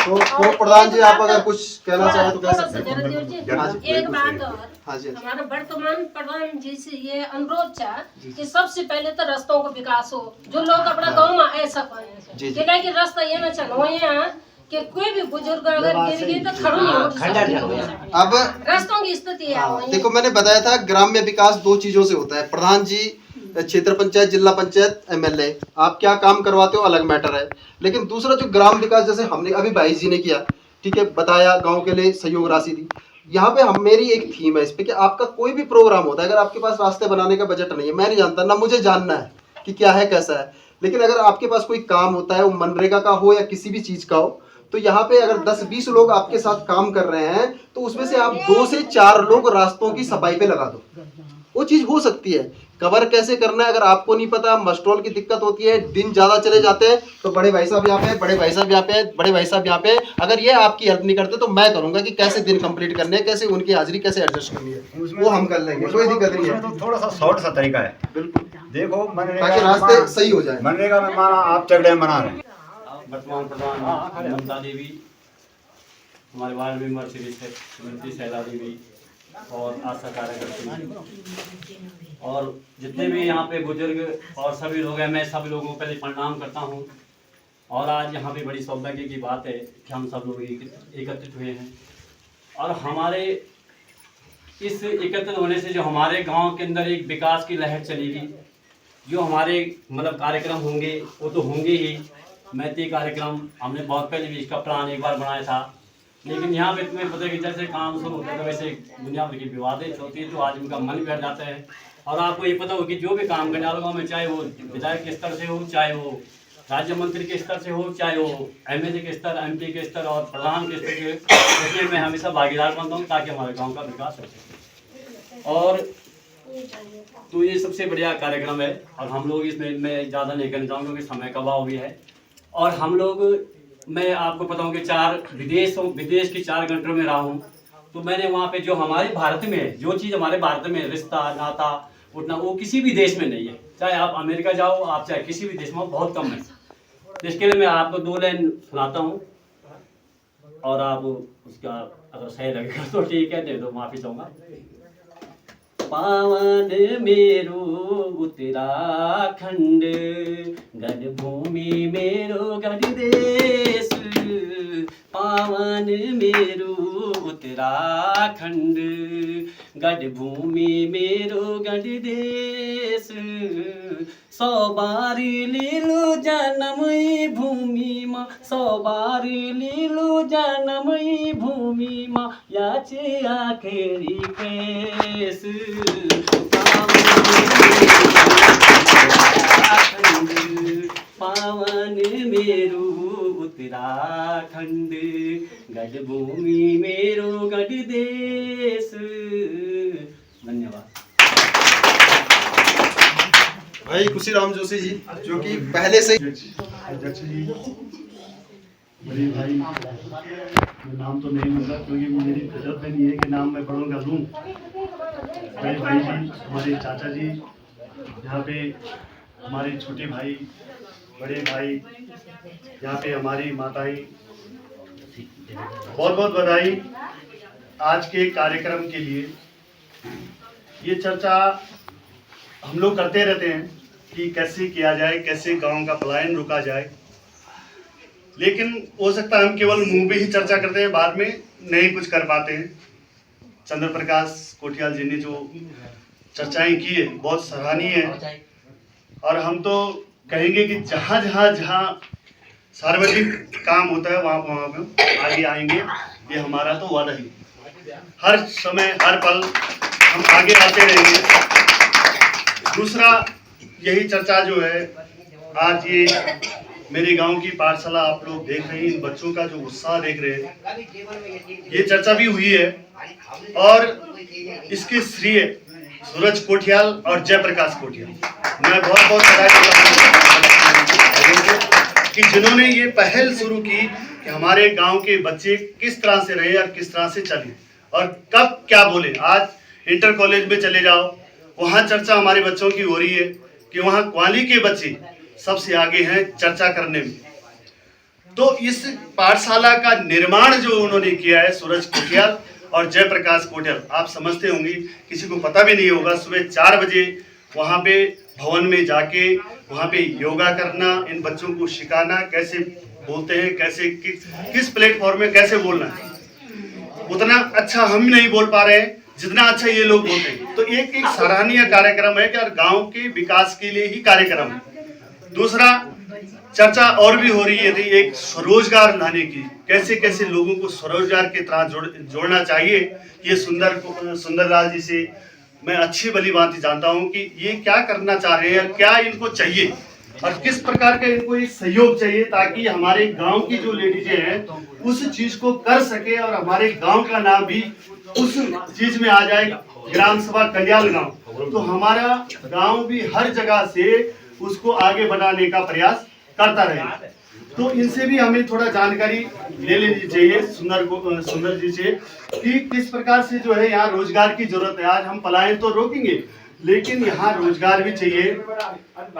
तो प्रधान जी आप अगर कुछ कहना चाहें तो कह सकते हैं। एक बात और, हाँ जी, हमारा वर्तमान प्रधान जी से ये अनुरोध था कि सबसे पहले तो रास्तों का विकास हो, जो लोग अपना गांव में आ सके, कि रास्ता ये ना चलो यहाँ कि कोई भी बुजुर्ग अगर गिर गए तो खड़ो नहीं हो। अब रास्तों की स्थिति है, देखो मैंने बताया था ग्राम्य विकास 2 चीजों से होता है। प्रधान जी, क्षेत्र पंचायत, जिला पंचायत, एमएलए, आप क्या काम करवाते हो अलग मैटर है, लेकिन दूसरा जो ग्राम विकास, जैसे हमने अभी भाई जी ने किया, ठीक है, बताया, गांव के लिए सहयोग राशि दी। यहाँ पे हम, मेरी एक थीम है इस पे कि आपका कोई भी प्रोग्राम होता है, अगर आपके पास रास्ते बनाने का बजट नहीं है, मैं नहीं जानता, ना मुझे जानना है कि क्या है कैसा है, लेकिन अगर आपके पास कोई काम होता है, वो मनरेगा का हो या किसी भी चीज़ का हो, तो यहाँ पे अगर 10-20 लोग आपके साथ काम कर रहे हैं तो उसमें से आप 2 से 4 लोग रास्तों की सफाई पे लगा दो, वो चीज़ हो सकती है। कवर कैसे करना है अगर आपको नहीं पता, मस्ट्रोल की दिक्कत होती है, दिन ज़्यादा चले जाते हैं, तो बड़े भाई साहब यहाँ पे, बड़े भाई साहब यहाँ पे, बड़े भाई साहब यहाँ पे, अगर ये आपकी हेल्प नहीं करते तो मैं करूँगा कि कैसे दिन कंप्लीट करने हैं, कैसे उनकी हाजिरी कैसे एडजस्ट करनी है, वो हम कर लेंगे, कोई दिक्कत नहीं है। तो थोड़ा सा शॉर्ट सा तरीका है, बिल्कुल, देखो ताकि रास्ते सही हो जाए। मनरेगा में माना आप चेक डैम बना रहे हैं, वर्तमान प्रधान ममता देवी, हमारे वार्ड मेंबर श्रीमती शैला देवी और आशा कार्यकर्ता और जितने भी यहाँ पे बुजुर्ग और सभी लोग हैं, मैं सभी लोगों को पहले प्रणाम करता हूँ। और आज यहाँ पे बड़ी सौभाग्य की बात है कि हम सब लोग एकत्रित हुए हैं और हमारे इस एकत्रित होने से जो हमारे गांव के अंदर एक विकास की लहर चलेगी, जो हमारे मतलब कार्यक्रम होंगे वो तो होंगे ही। मैती कार्यक्रम हमने बहुत पहले भी इसका प्लान एक बार बनाया था, लेकिन यहाँ पे तुम्हें पता है कि जैसे काम शुरू होता है तो वैसे दुनिया भर की विवादें होती है, तो आज उनका मन बैठ जाता है। और आपको ये पता हो कि जो भी काम करने वाले गाँव में, चाहे वो विधायक के स्तर से हो, चाहे वो राज्य मंत्री के स्तर से हो, चाहे वो एमएलए के स्तर, एमपी के स्तर और प्रधान के स्तर के, इसलिए मैं हमेशा भागीदार बनता हूँ ताकि हमारे गाँव का विकास हो सके। और तो ये सबसे बढ़िया कार्यक्रम है और हम लोग इसमें मैं ज़्यादा नहीं करना चाहूँगा क्योंकि समय का अभाव भी है। और हम लोग, मैं आपको बताऊं कि विदेश की 4 कंट्रियों में रहा हूं, तो मैंने वहां पे जो हमारे भारत में है, जो चीज़ हमारे भारत में रिश्ता नाता उतना वो किसी भी देश में नहीं है। चाहे आप अमेरिका जाओ, आप चाहे किसी भी देश में, बहुत कम है। इसके लिए मैं आपको 2 लाइन सुनाता हूं और आप उसका अगर सही लगेगा तो ठीक है, नहीं तो माफ़ी चाहूँगा। पावन मेरो उत्तराखंड, गढ़ भूमि मेरो गढ़ देश। पावन मेरो उत्तराखंड, गढ़ भूमि मेरो गढ़ देश। 100 बारी लीलू जन्म भूमि माँ, 100 बारी लीलू जन्म भूमि माँ, याचे आखिरी केस। पावन मेरो उत्तराखंड, गढ़ भूमि मेरो गढ़ देश। धन्यवाद। भाई खुशीराम जोशी जी, जो कि पहले से अध्यक्ष जी, बड़े भाई, नाम तो नहीं लूँगा क्योंकि मेरी जरूरत नहीं है कि नाम मैं पढ़ूंगा लूँ। बड़े भाई जी, हमारे चाचा जी, यहाँ पे हमारे छोटे भाई, बड़े भाई, यहाँ पे हमारी माताएं, बहुत बहुत बधाई आज के कार्यक्रम के लिए। ये चर्चा हम लोग करते रहते हैं कि कैसे किया जाए, कैसे गांव का पलायन रुका जाए, लेकिन हो सकता है हम केवल मुंह पे ही चर्चा करते हैं, बाद में नहीं कुछ कर पाते हैं। चंद्र प्रकाश कोठियाल जी ने जो चर्चाएं की है बहुत सराहनीय है और हम तो कहेंगे कि जहाँ जहाँ जहाँ सार्वजनिक काम होता है वहाँ पे आगे आएंगे, ये हमारा तो वादा ही। हर समय हर पल हम आगे आते रहेंगे। दूसरा, यही चर्चा जो है आज ये मेरे गांव की पाठशाला आप लोग देख रहे हैं, इन बच्चों का जो उत्साह देख रहे हैं, ये चर्चा भी हुई है और इसके श्रेय सूरज कोठियाल और जयप्रकाश कोठियाल, मैं बहुत बहुत बधाई देता हूं कि जिन्होंने ये पहल शुरू की कि हमारे गांव के बच्चे किस तरह से रहे और किस तरह से चले और कब क्या बोले। आज इंटर कॉलेज में चले जाओ, वहाँ चर्चा हमारे बच्चों की हो रही है कि वहाँ क्वाली के बच्चे सबसे आगे हैं चर्चा करने में। तो इस पाठशाला का निर्माण जो उन्होंने किया है सूरज कोठियाल और जयप्रकाश कोठियाल, आप समझते होंगे, किसी को पता भी नहीं होगा, सुबह 4 बजे वहाँ पे भवन में जाके वहाँ पे योगा करना, इन बच्चों को सिखाना कैसे बोलते हैं, कैसे किस प्लेटफॉर्म में कैसे बोलना है। उतना अच्छा हम नहीं बोल पा रहे हैं जितना अच्छा ये लोग बोलते हैं। तो एक सराहनीय कार्यक्रम है कि गांव के विकास के लिए ही कार्यक्रम है। दूसरा, चर्चा और भी हो रही है थी एक स्वरोजगार लाने की, कैसे कैसे लोगों को स्वरोजगार के तरह जोड़ना चाहिए। ये सुंदरलाल जी से मैं अच्छी भली बात जानता हूँ कि ये क्या करना चाह रहे हैं, क्या इनको चाहिए। और किस प्रकार का इनको एक सहयोग चाहिए ताकि हमारे गांव की जो लेडीजें हैं उस चीज को कर सके और हमारे गांव का नाम भी उस चीज में आ जाए, ग्राम सभा कल्याण गांव। तो हमारा गांव भी हर जगह से उसको आगे बढ़ाने का प्रयास करता रहे। तो इनसे भी हमें थोड़ा जानकारी ले लेनी चाहिए सुंदर जी से कि किस प्रकार से जो है यहाँ रोजगार की जरूरत है। आज हम पलायन तो रोकेंगे लेकिन यहाँ रोजगार भी चाहिए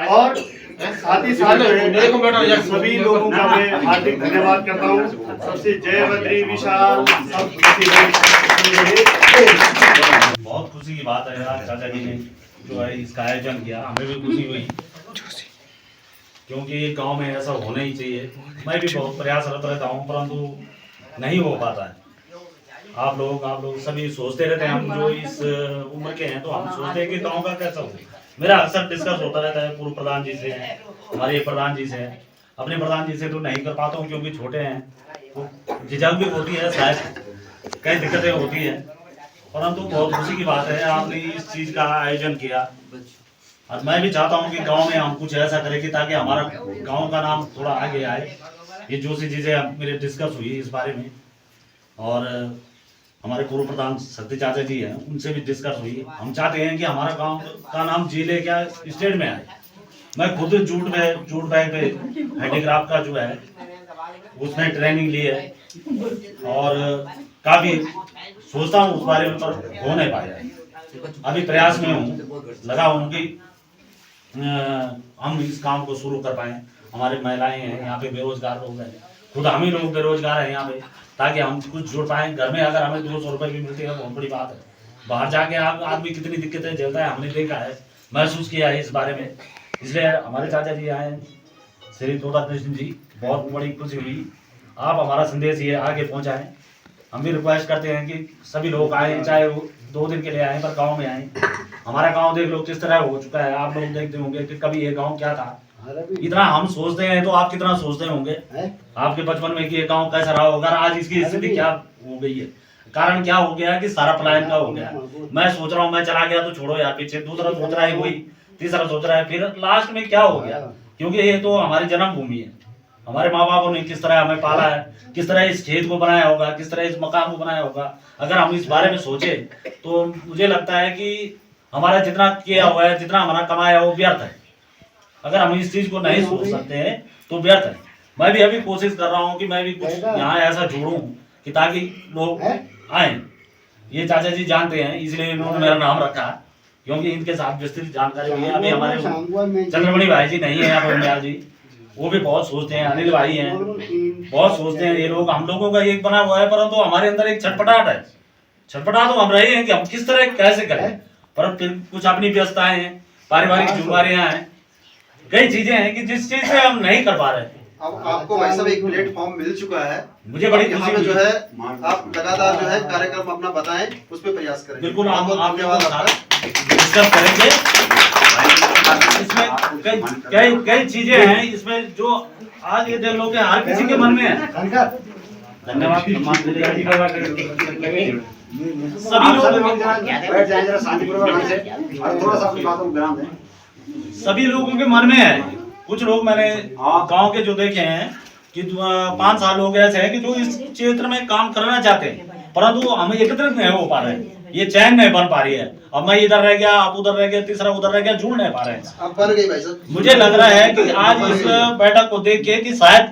और साथ ही साथ सभी लोगों का मैं हार्दिक धन्यवाद करता हूँ। सबसे जय बद्री विशाल। बहुत खुशी की बात है आज चाचा जी ने जो है इसका आयोजन किया, हमें भी खुशी हुई क्योंकि गांव में ऐसा होना ही चाहिए। मैं भी बहुत प्रयासरत रहता हूं परंतु नहीं हो पाता है। आप लोग सभी सोचते रहते हैं, हम जो इस उम्र के हैं तो हम सोचते हैं कि गांव का कैसा हो। मेरा अक्सर डिस्कस होता रहता है पूर्व प्रधान जी से, हमारे प्रधान जी से, अपने प्रधान जी से तो नहीं कर पाता हूँ क्योंकि छोटे हैं, तो झिझक भी होती है, शायद कई दिक्कतें होती हैं, परंतु बहुत खुशी की बात है आपने इस चीज़ का आयोजन किया। और मैं भी चाहता हूँ कि गांव में हम कुछ ऐसा करें कि ताकि हमारा गांव का नाम थोड़ा आगे आए। ये जो सी चीज़ें मेरे डिस्कस हुई इस बारे में और हमारे पूर्व प्रधान सत्य चाचा जी हैं उनसे भी डिस्कस हुई। हम चाहते हैं कि हमारा गांव का नाम जिले क्या स्टेट में आए। मैं खुद जूट बैग पे हैंडीक्राफ्ट का जो है उसमें ट्रेनिंग ली है और काफ़ी सोचता हूँ उस बारे में, पर हो नहीं पाया। अभी प्रयास में हूँ, लगा हूँ कि हम इस काम को शुरू कर पाएँ। हमारे महिलाएं हैं यहाँ पे, बेरोजगार लोग हैं, खुद हम ही लोग बेरोजगार हैं यहाँ पे, ताकि हम कुछ जुड़ पाएँ। घर में अगर हमें 200 रुपये भी मिलते हैं बहुत बड़ी बात है। बाहर जाके आदमी कितनी दिक्कतें झेलता है हमने देखा है, महसूस किया है इस बारे में। इसलिए हमारे चाचा जी आए श्री तोता कृष्ण जी, बहुत बड़ी खुशी हुई। आप हमारा संदेश ये आगे पहुँचाएँ। हम भी रिक्वेस्ट करते हैं कि सभी लोग आए, चाहे वो 2 दिन के लिए आए पर गाँव में आए। हमारा गांव देख लो किस तरह हो चुका है। आप लोग देखते होंगे कि कभी ये गांव क्या था, इतना हम सोचते हैं तो आप कितना सोचते होंगे आपके बचपन में कि ये गांव कैसा रहा होगा। आज इसकी स्थिति क्या हो गई है, कारण क्या हो गया कि सारा पलायन का हो गया। मैं सोच रहा हूँ मैं चला गया तो छोड़ो यार पीछे, दूसरा सोच रहा है कोई, तीसरा सोच रहा है, फिर लास्ट में क्या हो गया। क्योंकि ये तो हमारी जन्मभूमि है, हमारे माँ बापों ने किस तरह हमें पाला है, किस तरह इस खेत को बनाया होगा, किस तरह इस मकान को बनाया होगा। अगर हम इस बारे में सोचे तो मुझे लगता है कि हमारा जितना किया हुआ है, जितना हमारा कमाया है वो व्यर्थ है। अगर हम इस चीज को नहीं सोच सकते हैं तो व्यर्थ है। मैं भी अभी कोशिश कर रहा हूँ कि मैं भी कुछ यहाँ ऐसा जोड़ूं कि ताकि लोग आए। ये चाचा जी जानते हैं इसलिए इन्होंने मेरा नाम रखा, क्योंकि इनके साथ विस्तृत जानकारी हुई है। अभी हमारे चंद्रमणि भाई जी नहीं है यहाँ पर, जी वो भी बहुत सोचते हैं, अनिल भाई हैं बहुत सोचते हैं। ये लोग हम लोगों का एक बना हुआ है, परंतु तो हमारे अंदर एक छटपटाहट है। छटपटा तो हम रहे हैं कि हम किस तरह कैसे करें, पर फिर कुछ अपनी व्यस्तताएं हैं, पारिवारिक जिम्मेदारियां हैं, कई चीजें हैं कि जिस चीज से हम नहीं कर पा रहे। अब आपको भाई साहब एक प्लेटफॉर्म मिल चुका है, मुझे बड़ी खुशी जो है आप लगातार जो है कार्यक्रम अपना बताएं, उस पर प्रयास करें। बिल्कुल आप डिस्कस करेंगे। इसमें कई चीजें हैं इसमें जो आज ये देख लो कि हर किसी के मन में है। धन्यवाद। सभी लोगों के मन में है। कुछ लोग मैंने गांव के जो देखे हैं कि 5 साल हो गए ऐसे हैं कि जो इस क्षेत्र में काम करना चाहते हैं, परंतु हम एकत्रित नहीं हो पा रहे हैं, ये चैन नहीं बन पा रही है। अब मैं इधर रह गया, आप उधर रह गया, तीसरा उधर रह गया, जुड़ नहीं पा रहे हैं। अब बन गई भाई साहब। मुझे लग रहा है कि आज इस बैठक को देख के कि शायद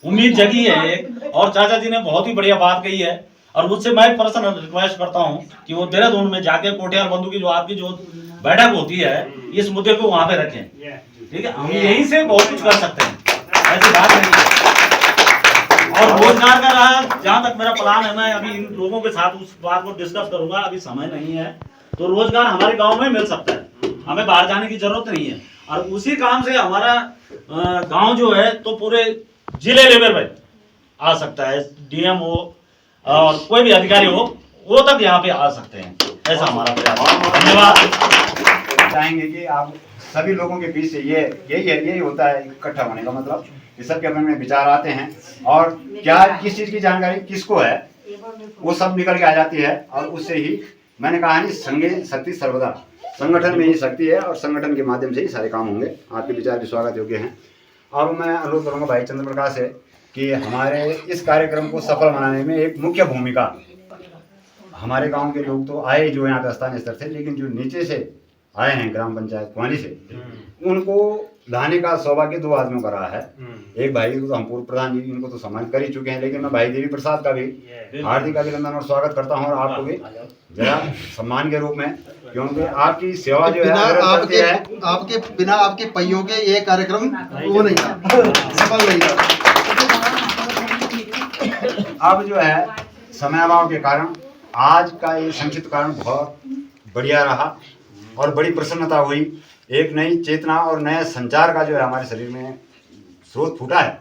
उम्मीद जगी है एक, और चाचा जी ने बहुत ही बढ़िया बात कही है। और मुझसे मैं पर्सनल रिक्वेस्ट करता हूँ कि वो देहरादून में जाके कोठियाल बंधु की जो आपकी जो बैठक होती है इस मुद्दे को वहां पे रखें, ठीक है। हम यहीं से बहुत कुछ कर सकते हैं, ऐसी बात नहीं है। और रोजगार का रहा, जहाँ तक मेरा प्लान है, मैं अभी इन लोगों के साथ उस बात को डिस्कस करूंगा। अभी समय नहीं है, तो रोजगार हमारे गांव में मिल सकता है, हमें बाहर जाने की जरूरत नहीं है। और उसी काम से हमारा गांव जो है तो पूरे जिले लेवल पे आ सकता है। डीएम हो और कोई भी अधिकारी हो, वो तक यहाँ पे आ सकते हैं, ऐसा हमारा प्रयास। धन्यवाद। चाहेंगे कि आप सभी लोगों के बीच से यही होता है इकट्ठा होने का मतलब कि सबके मन में विचार आते हैं और क्या किस चीज़ की जानकारी किसको है वो सब निकल के आ जाती है और उससे ही मैंने कहा नहीं, संगे शक्ति सर्वदा, संगठन में ही शक्ति है और संगठन के माध्यम से ही सारे काम होंगे। आपके विचार भी स्वागत योग्य हैं। अब मैं अनुरोध करूँगा भाई चंद्र प्रकाश से कि हमारे इस कार्यक्रम को सफल बनाने में एक मुख्य भूमिका, हमारे गांव के लोग तो आए जो यहाँ पे स्थानीय स्तर से, लेकिन जो नीचे से आए हैं ग्राम पंचायत कुआली से, उनको लाने का सौभाग्य 2 आदमियों का रहा है। एक भाई को तो हम पूर्व प्रधान जी, इनको तो सम्मानित कर ही चुके हैं, लेकिन मैं भाई देवी प्रसाद का भी हार्दिक अभिनंदन और स्वागत करता हूँ, और आपको भी जरा सम्मान के रूप में, क्योंकि आपकी सेवा जो है आपके बिना आपके पहियों के ये कार्यक्रम वो नहीं था, सफल नहीं था। अब जो है समय अभाव के कारण आज का ये संक्षिप्त कारण बहुत बढ़िया रहा और बड़ी प्रसन्नता हुई। एक नई चेतना और नया संचार का जो है हमारे शरीर में स्रोत फूटा है,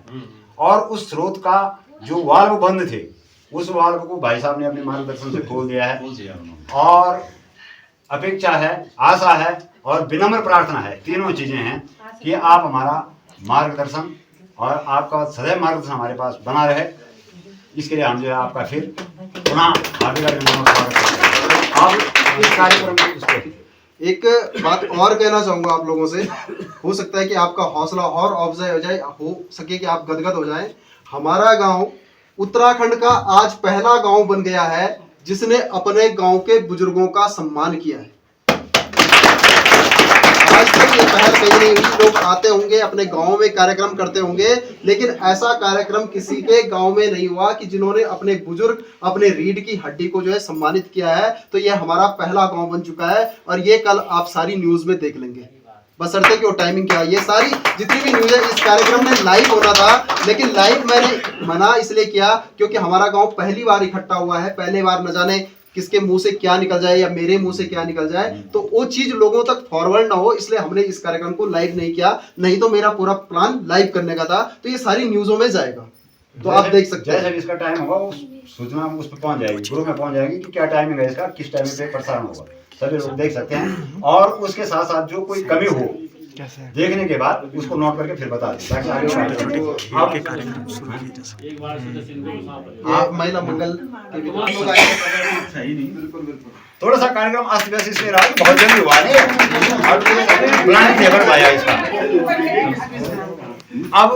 और उस स्रोत का जो वाल्व बंद थे, उस वाल्व को भाई साहब ने अपने मार्गदर्शन से खोल दिया है। और अपेक्षा है, आशा है और विनम्र प्रार्थना है, तीनों चीजें हैं कि आप हमारा मार्गदर्शन और आपका सदैव मार्गदर्शन हमारे पास बना रहे। इसके लिए हम जो है आपका फिर पुनः हार्दिक अभिनंदन और स्वागत करते हैं। अब इस कार्यक्रम में एक बात और कहना चाहूंगा आप लोगों से, हो सकता है कि आपका हौसला और अफजाई हो जाए, हो सके कि आप गदगद हो जाएं। हमारा गांव उत्तराखंड का आज पहला गांव बन गया है जिसने अपने गांव के बुजुर्गों का सम्मान किया है। आज तक ये पहल कहीं नहीं हुई, लोग आते होंगे अपने गांव में कार्यक्रम करते होंगे, लेकिन ऐसा कार्यक्रम किसी के गांव में नहीं हुआ कि जिन्होंने अपने बुजुर्ग, अपने रीढ़ की हड्डी को जो है सम्मानित किया है। तो ये हमारा पहला गांव बन चुका है, और ये कल आप सारी न्यूज में देख लेंगे, बशर्ते कि वो टाइमिंग क्या है। ये सारी जितनी भी न्यूज है, इस कार्यक्रम में लाइव होना था, लेकिन लाइव मैंने मना इसलिए किया क्योंकि हमारा गांव पहली बार इकट्ठा हुआ है, पहले बार न जाने किसके मुंह से क्या निकल जाए या मेरे मुंह से क्या निकल जाए, तो वो चीज लोगों तक फॉरवर्ड ना हो, इसलिए हमने इस कार्यक्रम को लाइव नहीं किया। नहीं तो मेरा पूरा प्लान लाइव करने का था, तो ये सारी न्यूजों में जाएगा, तो आप देख सकते हैं। जैसे इसका टाइम होगा वो सूचना उस पर पहुंच जाएगी, ग्रुप में पहुंच जाएगी कि क्या टाइमिंग है इसका, किस टाइम पे प्रसारण होगा, सभी लोग देख सकते हैं। और उसके साथ साथ जो कोई कमी हो देखने के बाद उसको नोट करके फिर बता दें, ताकि आगे महिला मंगल थोड़ा सा कार्यक्रम अस्त व्यस्त इसलिए रहा, बहुत जल्दी हुआ नहीं इसका। अब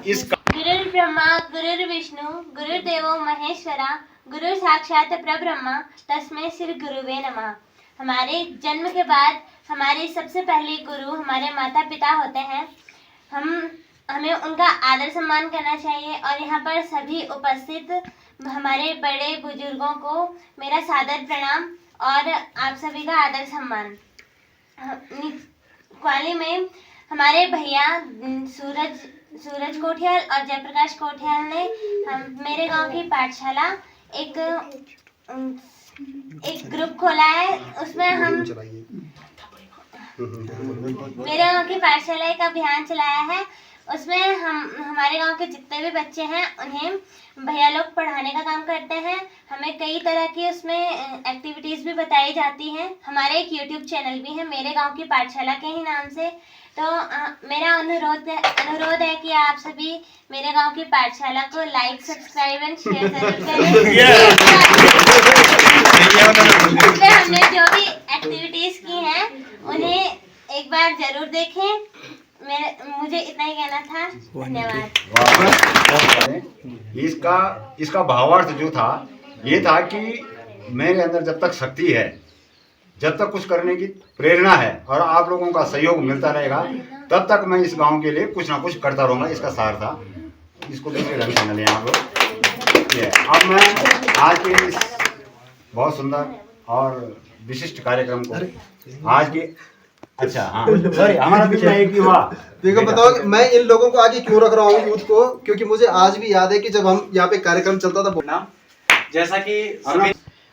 इस गुरुर् ब्रह्मा गुरुर्विष्णु गुरुर्देवो महेश्वरा गुरु साक्षात परब्रह्मा तस्मै श्री गुरुवे नमः। हमारे जन्म के बाद हमारे सबसे पहले गुरु हमारे माता पिता होते हैं। हमें उनका आदर सम्मान करना चाहिए, और यहाँ पर सभी उपस्थित हमारे बड़े बुजुर्गों को मेरा सादर प्रणाम और आप सभी का आदर सम्मान। कुआली में हमारे भैया सूरज कोठियाल और जयप्रकाश कोठियाल ने मेरे गांव की पाठशाला एक ग्रुप खोला है, उसमें हम मेरे गांव की पाठशाला एक अभियान चलाया है। उसमें हमारे गांव के जितने भी बच्चे हैं उन्हें भैया लोग पढ़ाने का काम करते हैं। हमें कई तरह की उसमें एक्टिविटीज़ भी बताई जाती हैं। हमारे एक YouTube चैनल भी है मेरे गांव की पाठशाला के ही नाम से। तो मेरा अनुरोध है कि आप सभी मेरे गांव की पाठशाला को लाइक, सब्सक्राइब एंड शेयर जरूर करें। इसमें हमने जो भी एक्टिविटीज़ की हैं उन्हें एक बार जरूर देखें। मुझे इतना ही कहना था, धन्यवाद। इसका भावार्थ जो था ये था कि मेरे अंदर जब तक शक्ति है, जब तक कुछ करने की प्रेरणा है और आप लोगों का सहयोग मिलता रहेगा, तब तक मैं इस गांव के लिए कुछ ना कुछ करता रहूँगा। इसका सार था, इसको दूसरे ढंग से न लें आप लोग। अब मैं आज के इस बहुत सुंदर और विशिष्ट कार्यक्रम को आज के सॉरी हमारा पिछला एक ही हुआ। देखो बताओ मैं इन लोगों को आगे क्यों रख रहा हूँ यूथ को, क्योंकि मुझे आज भी याद है कि जब हम यहाँ पे कार्यक्रम चलता था। जैसा कि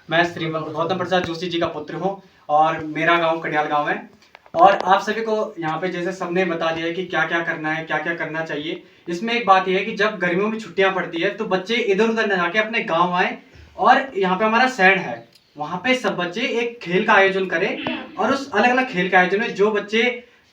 मैं श्रीमद गौतम प्रसाद जोशी जी का पुत्र हूँ और मेरा गांव कडियाल गांव है, और आप सभी को यहाँ पे जैसे सबने बता दिया है कि क्या क्या करना है, क्या क्या करना चाहिए। इसमें एक बात यह है कि जब गर्मियों में छुट्टियां पड़ती है तो बच्चे इधर उधर न जाके अपने गाँव आए, और यहाँ पे हमारा सैड है, वहाँ पे सब बच्चे एक खेल का आयोजन करें, और उस अलग अलग खेल के आयोजन में जो बच्चे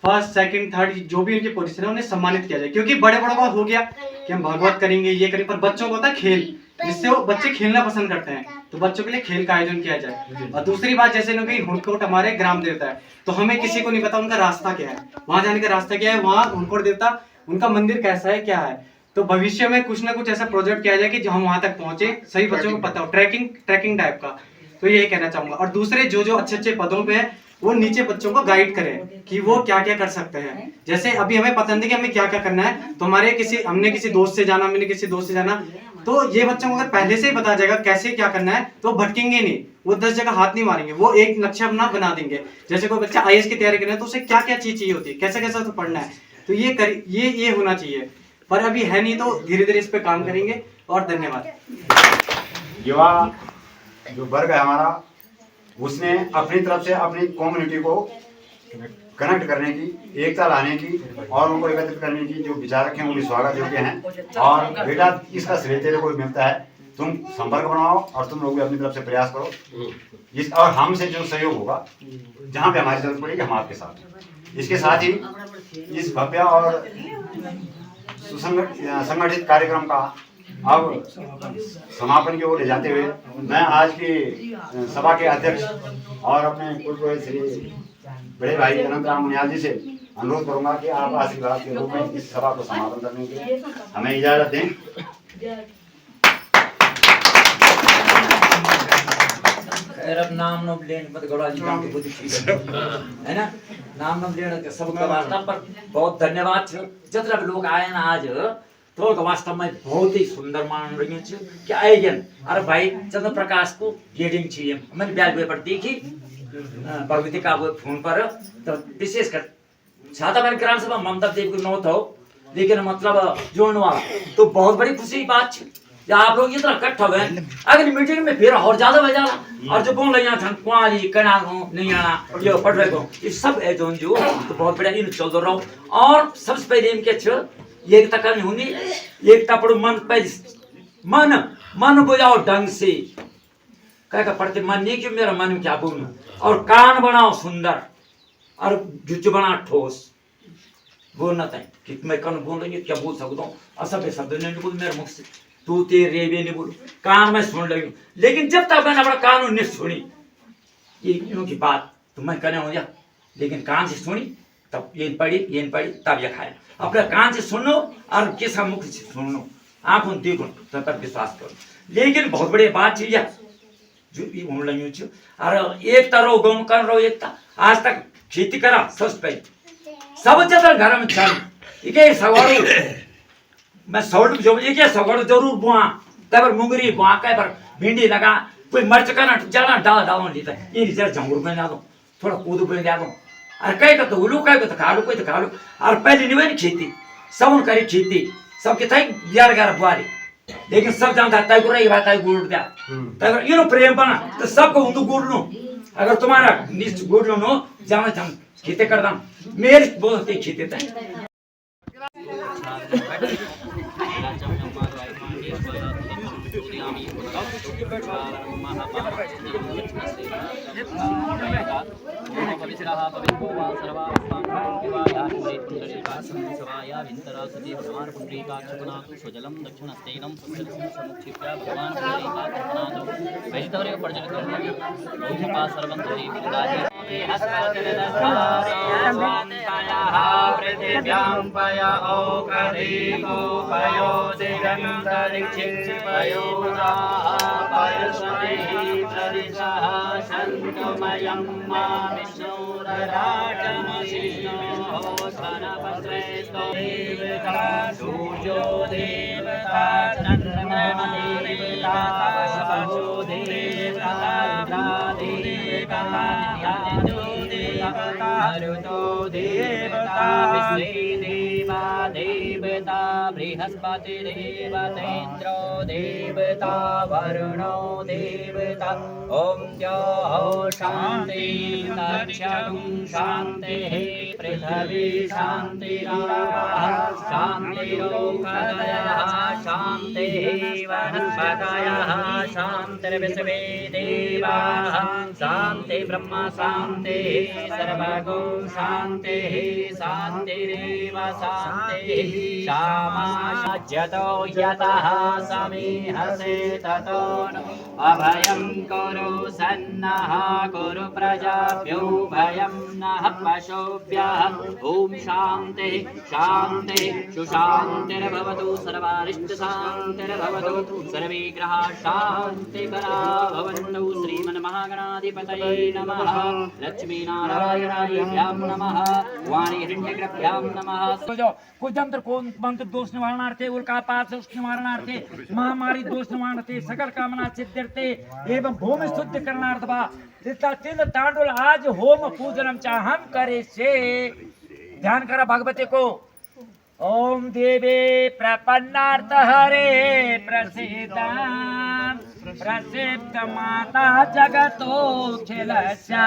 फर्स्ट सेकंड थर्ड जो भी उनकी पोजीशन है उन्हें सम्मानित किया जाए, क्योंकि बड़े बड़ों का हो गया कि हम भागवत करेंगे ये करेंगे, पर बच्चों को होता है खेल, जिससे वो बच्चे खेलना पसंद करते हैं, तो बच्चों के लिए खेल का आयोजन किया जाए। और दूसरी बात, जैसे हुनकोट हमारे ग्राम देवता है, तो हमें किसी को नहीं पता उनका रास्ता क्या है, वहां जाने का रास्ता क्या है, वहाँ हुनकोट देवता उनका मंदिर कैसा है क्या है, तो भविष्य में कुछ ना कुछ ऐसा प्रोजेक्ट किया जाए कि जो हम वहां तक पहुंचे, सही बच्चों को पता हो, ट्रैकिंग टाइप का। तो ये कहना चाहूंगा। और दूसरे जो अच्छे पदों पे है वो नीचे बच्चों को गाइड करें कि वो क्या क्या कर सकते हैं। जैसे अभी हमें पता नहीं कि हमें क्या क्या करना है, तो हमने किसी दोस्त से जाना, मैंने किसी दोस्त से जाना, तो ये बच्चों को अगर पहले से ही बता जाएगा कैसे क्या करना है तो भटकेंगे नहीं, वो 10 जगह हाथ नहीं मारेंगे, वो एक नक्शा अपना बना देंगे। जैसे कोई बच्चा IAS की तैयारी कर रहा है तो उसे क्या क्या चीज चाहिए होती है, कैसे कैसे तो पढ़ना है, तो ये होना चाहिए, पर अभी है नहीं, तो धीरे धीरे इस पे काम करेंगे। और धन्यवाद। युवा जो वर्ग है हमारा, उसने अपनी तरफ से अपनी कम्युनिटी को कनेक्ट करने की, एकता लाने की और उनको एकत्रित करने की जो विचारक हैं वो भी स्वागत योग्य हैं। और बेटा इसका श्रेय तेरे को मिलता है, तुम संपर्क बनाओ और तुम लोग भी अपनी तरफ से प्रयास करो और हमसे जो सहयोग होगा, जहाँ पे हमारी जरूरत पड़ेगी हम आपके साथ। इसके साथ ही इस भव्य और संगठित कार्यक्रम का अब समापन की ओर ले जाते हुए मैं आज की सभा के अध्यक्ष और अपने पूर्व श्री बड़े भाई अनंत राम मुनियाल जी से अनुरोध करूंगा कि आप आशीर्वाद के रूप में इस सभा को समापन करने के लिए हमें इजाजत दें। अब नाम न लेन मत गौड़ा जी काम की बुद्धि है ना, नाम न लेन के सब वास्ता पर बहुत धन्यवाद छ। जितना भी लोग आए ना आज तो वास्तव में बहुत ही सुंदर मान रही छ कि आएगन। अरे भाई चंद्र प्रकाश को गेटिंग चाहिए, मैंने ब्याज पर देखी भगवती का वो फोन पर, तो विशेष कर छाता मैंने ग्राम सभा ममता देवी को नौ था, लेकिन मतलब जोड़ने वाला तो बहुत बड़ी खुशी की बात है। आप लोग इतना इकट्ठा हुए, अगर मीटिंग में फिर और ज्यादा हो जाना, और जो बोल रहे हैं कुआली कना नहीं आना ये पढ़ रहे को ये सब है जो तो बहुत बढ़िया इन चल रहा हूँ। और सबसे पहले इनके एकता करनी होगी, एकता पढ़ो मन पहले मन बुझाओ ढंग से, कह पढ़ते मन नहीं कि मेरा मन में क्या बोलूं, और कान बनाओ सुंदर और जुज बना ठोस, बोलना था कि मैं कौन बोल रही हूँ क्या बोल सकता हूँ, असभ्य शब्द नहीं बोल मेरे मुख से, तू तेरे भी नहीं बोलू, कान में सुन लगी, लेकिन जब तक मैंने अपना कान नहीं सुनी ये की बात तो मैं कहने हो जा, लेकिन कान से सुनी तब ये पढ़ी तब ये खाया, अपने कान से सुनो और किस मुख से सुनो, आंखों देखो तब तक विश्वास करो। लेकिन बहुत बड़ी बात है जो होने लगी और एक तरह गाँव कर रहो, एकता आज तक खेती करा सबसे पहले सब जगह घर में चल सवारू मैं सौड़ जो ये सगड़ जरूर बुआ, कई बार मुंगरी बुआ, कई बार भिंडी लगा, कोई मर्च का ज्यादा डाल लेता है, ये जरा झंगुर बना दो, थोड़ा कूद बना दो, और कई का तो उलू, कई का तो खा लो, कोई तो खा लो। और पहले नहीं हुई खेती, सब करी खेती, सबके था 11 बुआरी, लेकिन सब जानता तय को रही बात गुड़ दिया, तय ये प्रेम बना तो सबको उनको गुड़ लो, अगर तुम्हारा निश्च गुड़ लो जाना खेती कर दाम मेरे बोलते खेती था। सूर्यो देवता चंद्रमा देवता वसुदेव देवता देवता देवता ऋतो देवता देवा देवता बृहस्पति देवतेन्द्रो देवता वरुणो देवता ओम द्यौः शांति तक्षकुं शांतिः पृथ्वी शान्तिरापः शान्तिरोषधयः शान्तिः वनस्पतयः शान्तिर्विश्वे देवाः शांति ब्रह्म शांति सर्वगो शांति शांतिरेव शांति श्यामा जतो यतः समीहसे ततो अभयं कुरु सन्नः कुरु प्रजाभ्यो भयं नः पशुभ्यः ओम शांति शांति सुशांतिर्भवतु सर्वारिष्ट शांतिर्भवतु सर्वे ग्रहाः शांतिकरा भवन्तु श्रीमन्महागणाधिपतये नमः लक्ष्मीनारायणाभ्यां नमः वाणी हिरण्यगर्भाभ्यां नमः कुजंत्र को मंत्र दोष निवारणार्थे उल्कापात दोष निवारणार्थे महामारी दोष निवारणार्थे सकल कामना सिद्ध्यर्थे एवं भूमि शुद्ध करणार्थवा तिल तांडुल आज होम पूजनम चाहम करे से ध्यान करा भगवती को ओम देवे प्रपन्नार्थ हरे प्रसीदा प्रसिद्ध माता जगतो खिलस्या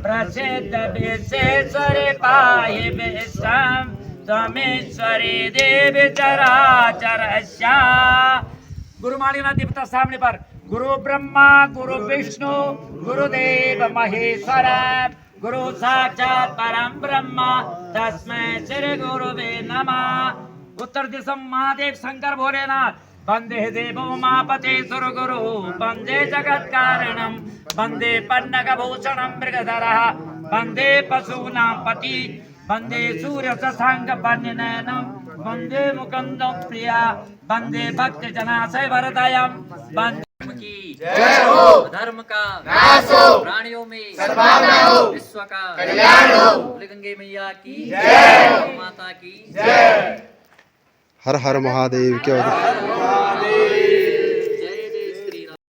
प्रसिद्ध विशेश्वरे पाहि विश्वम तमेश्वरी देवी चराचरस्या गुरु मालिना देवता सामने पर गुरु ब्रह्मा गुरु विष्णु गुरुदेव महेश्वर गुरु साक्षात परम ब्रह्म तस्मै श्री गुरुवे नमः उत्तर दिशा महादेव शंकर भोलेनाथ वंदे देवो मापते सुर गुरु वंदे जगत कारणम वंदे पन्नग भूषणम मृगधरः वंदे पशूनां पति वंदे सूर्य शशांक वन्यनयनम वंदे मुकुंदम प्रिया वंदे भक्त जनाशय वरदयम वंदे की जय हो धर्म का नाश हो प्राणियों में सद्भावना हो विश्व का कल्याण हो गंगे मैया की जय माता की जय हर हर महादेव। क्या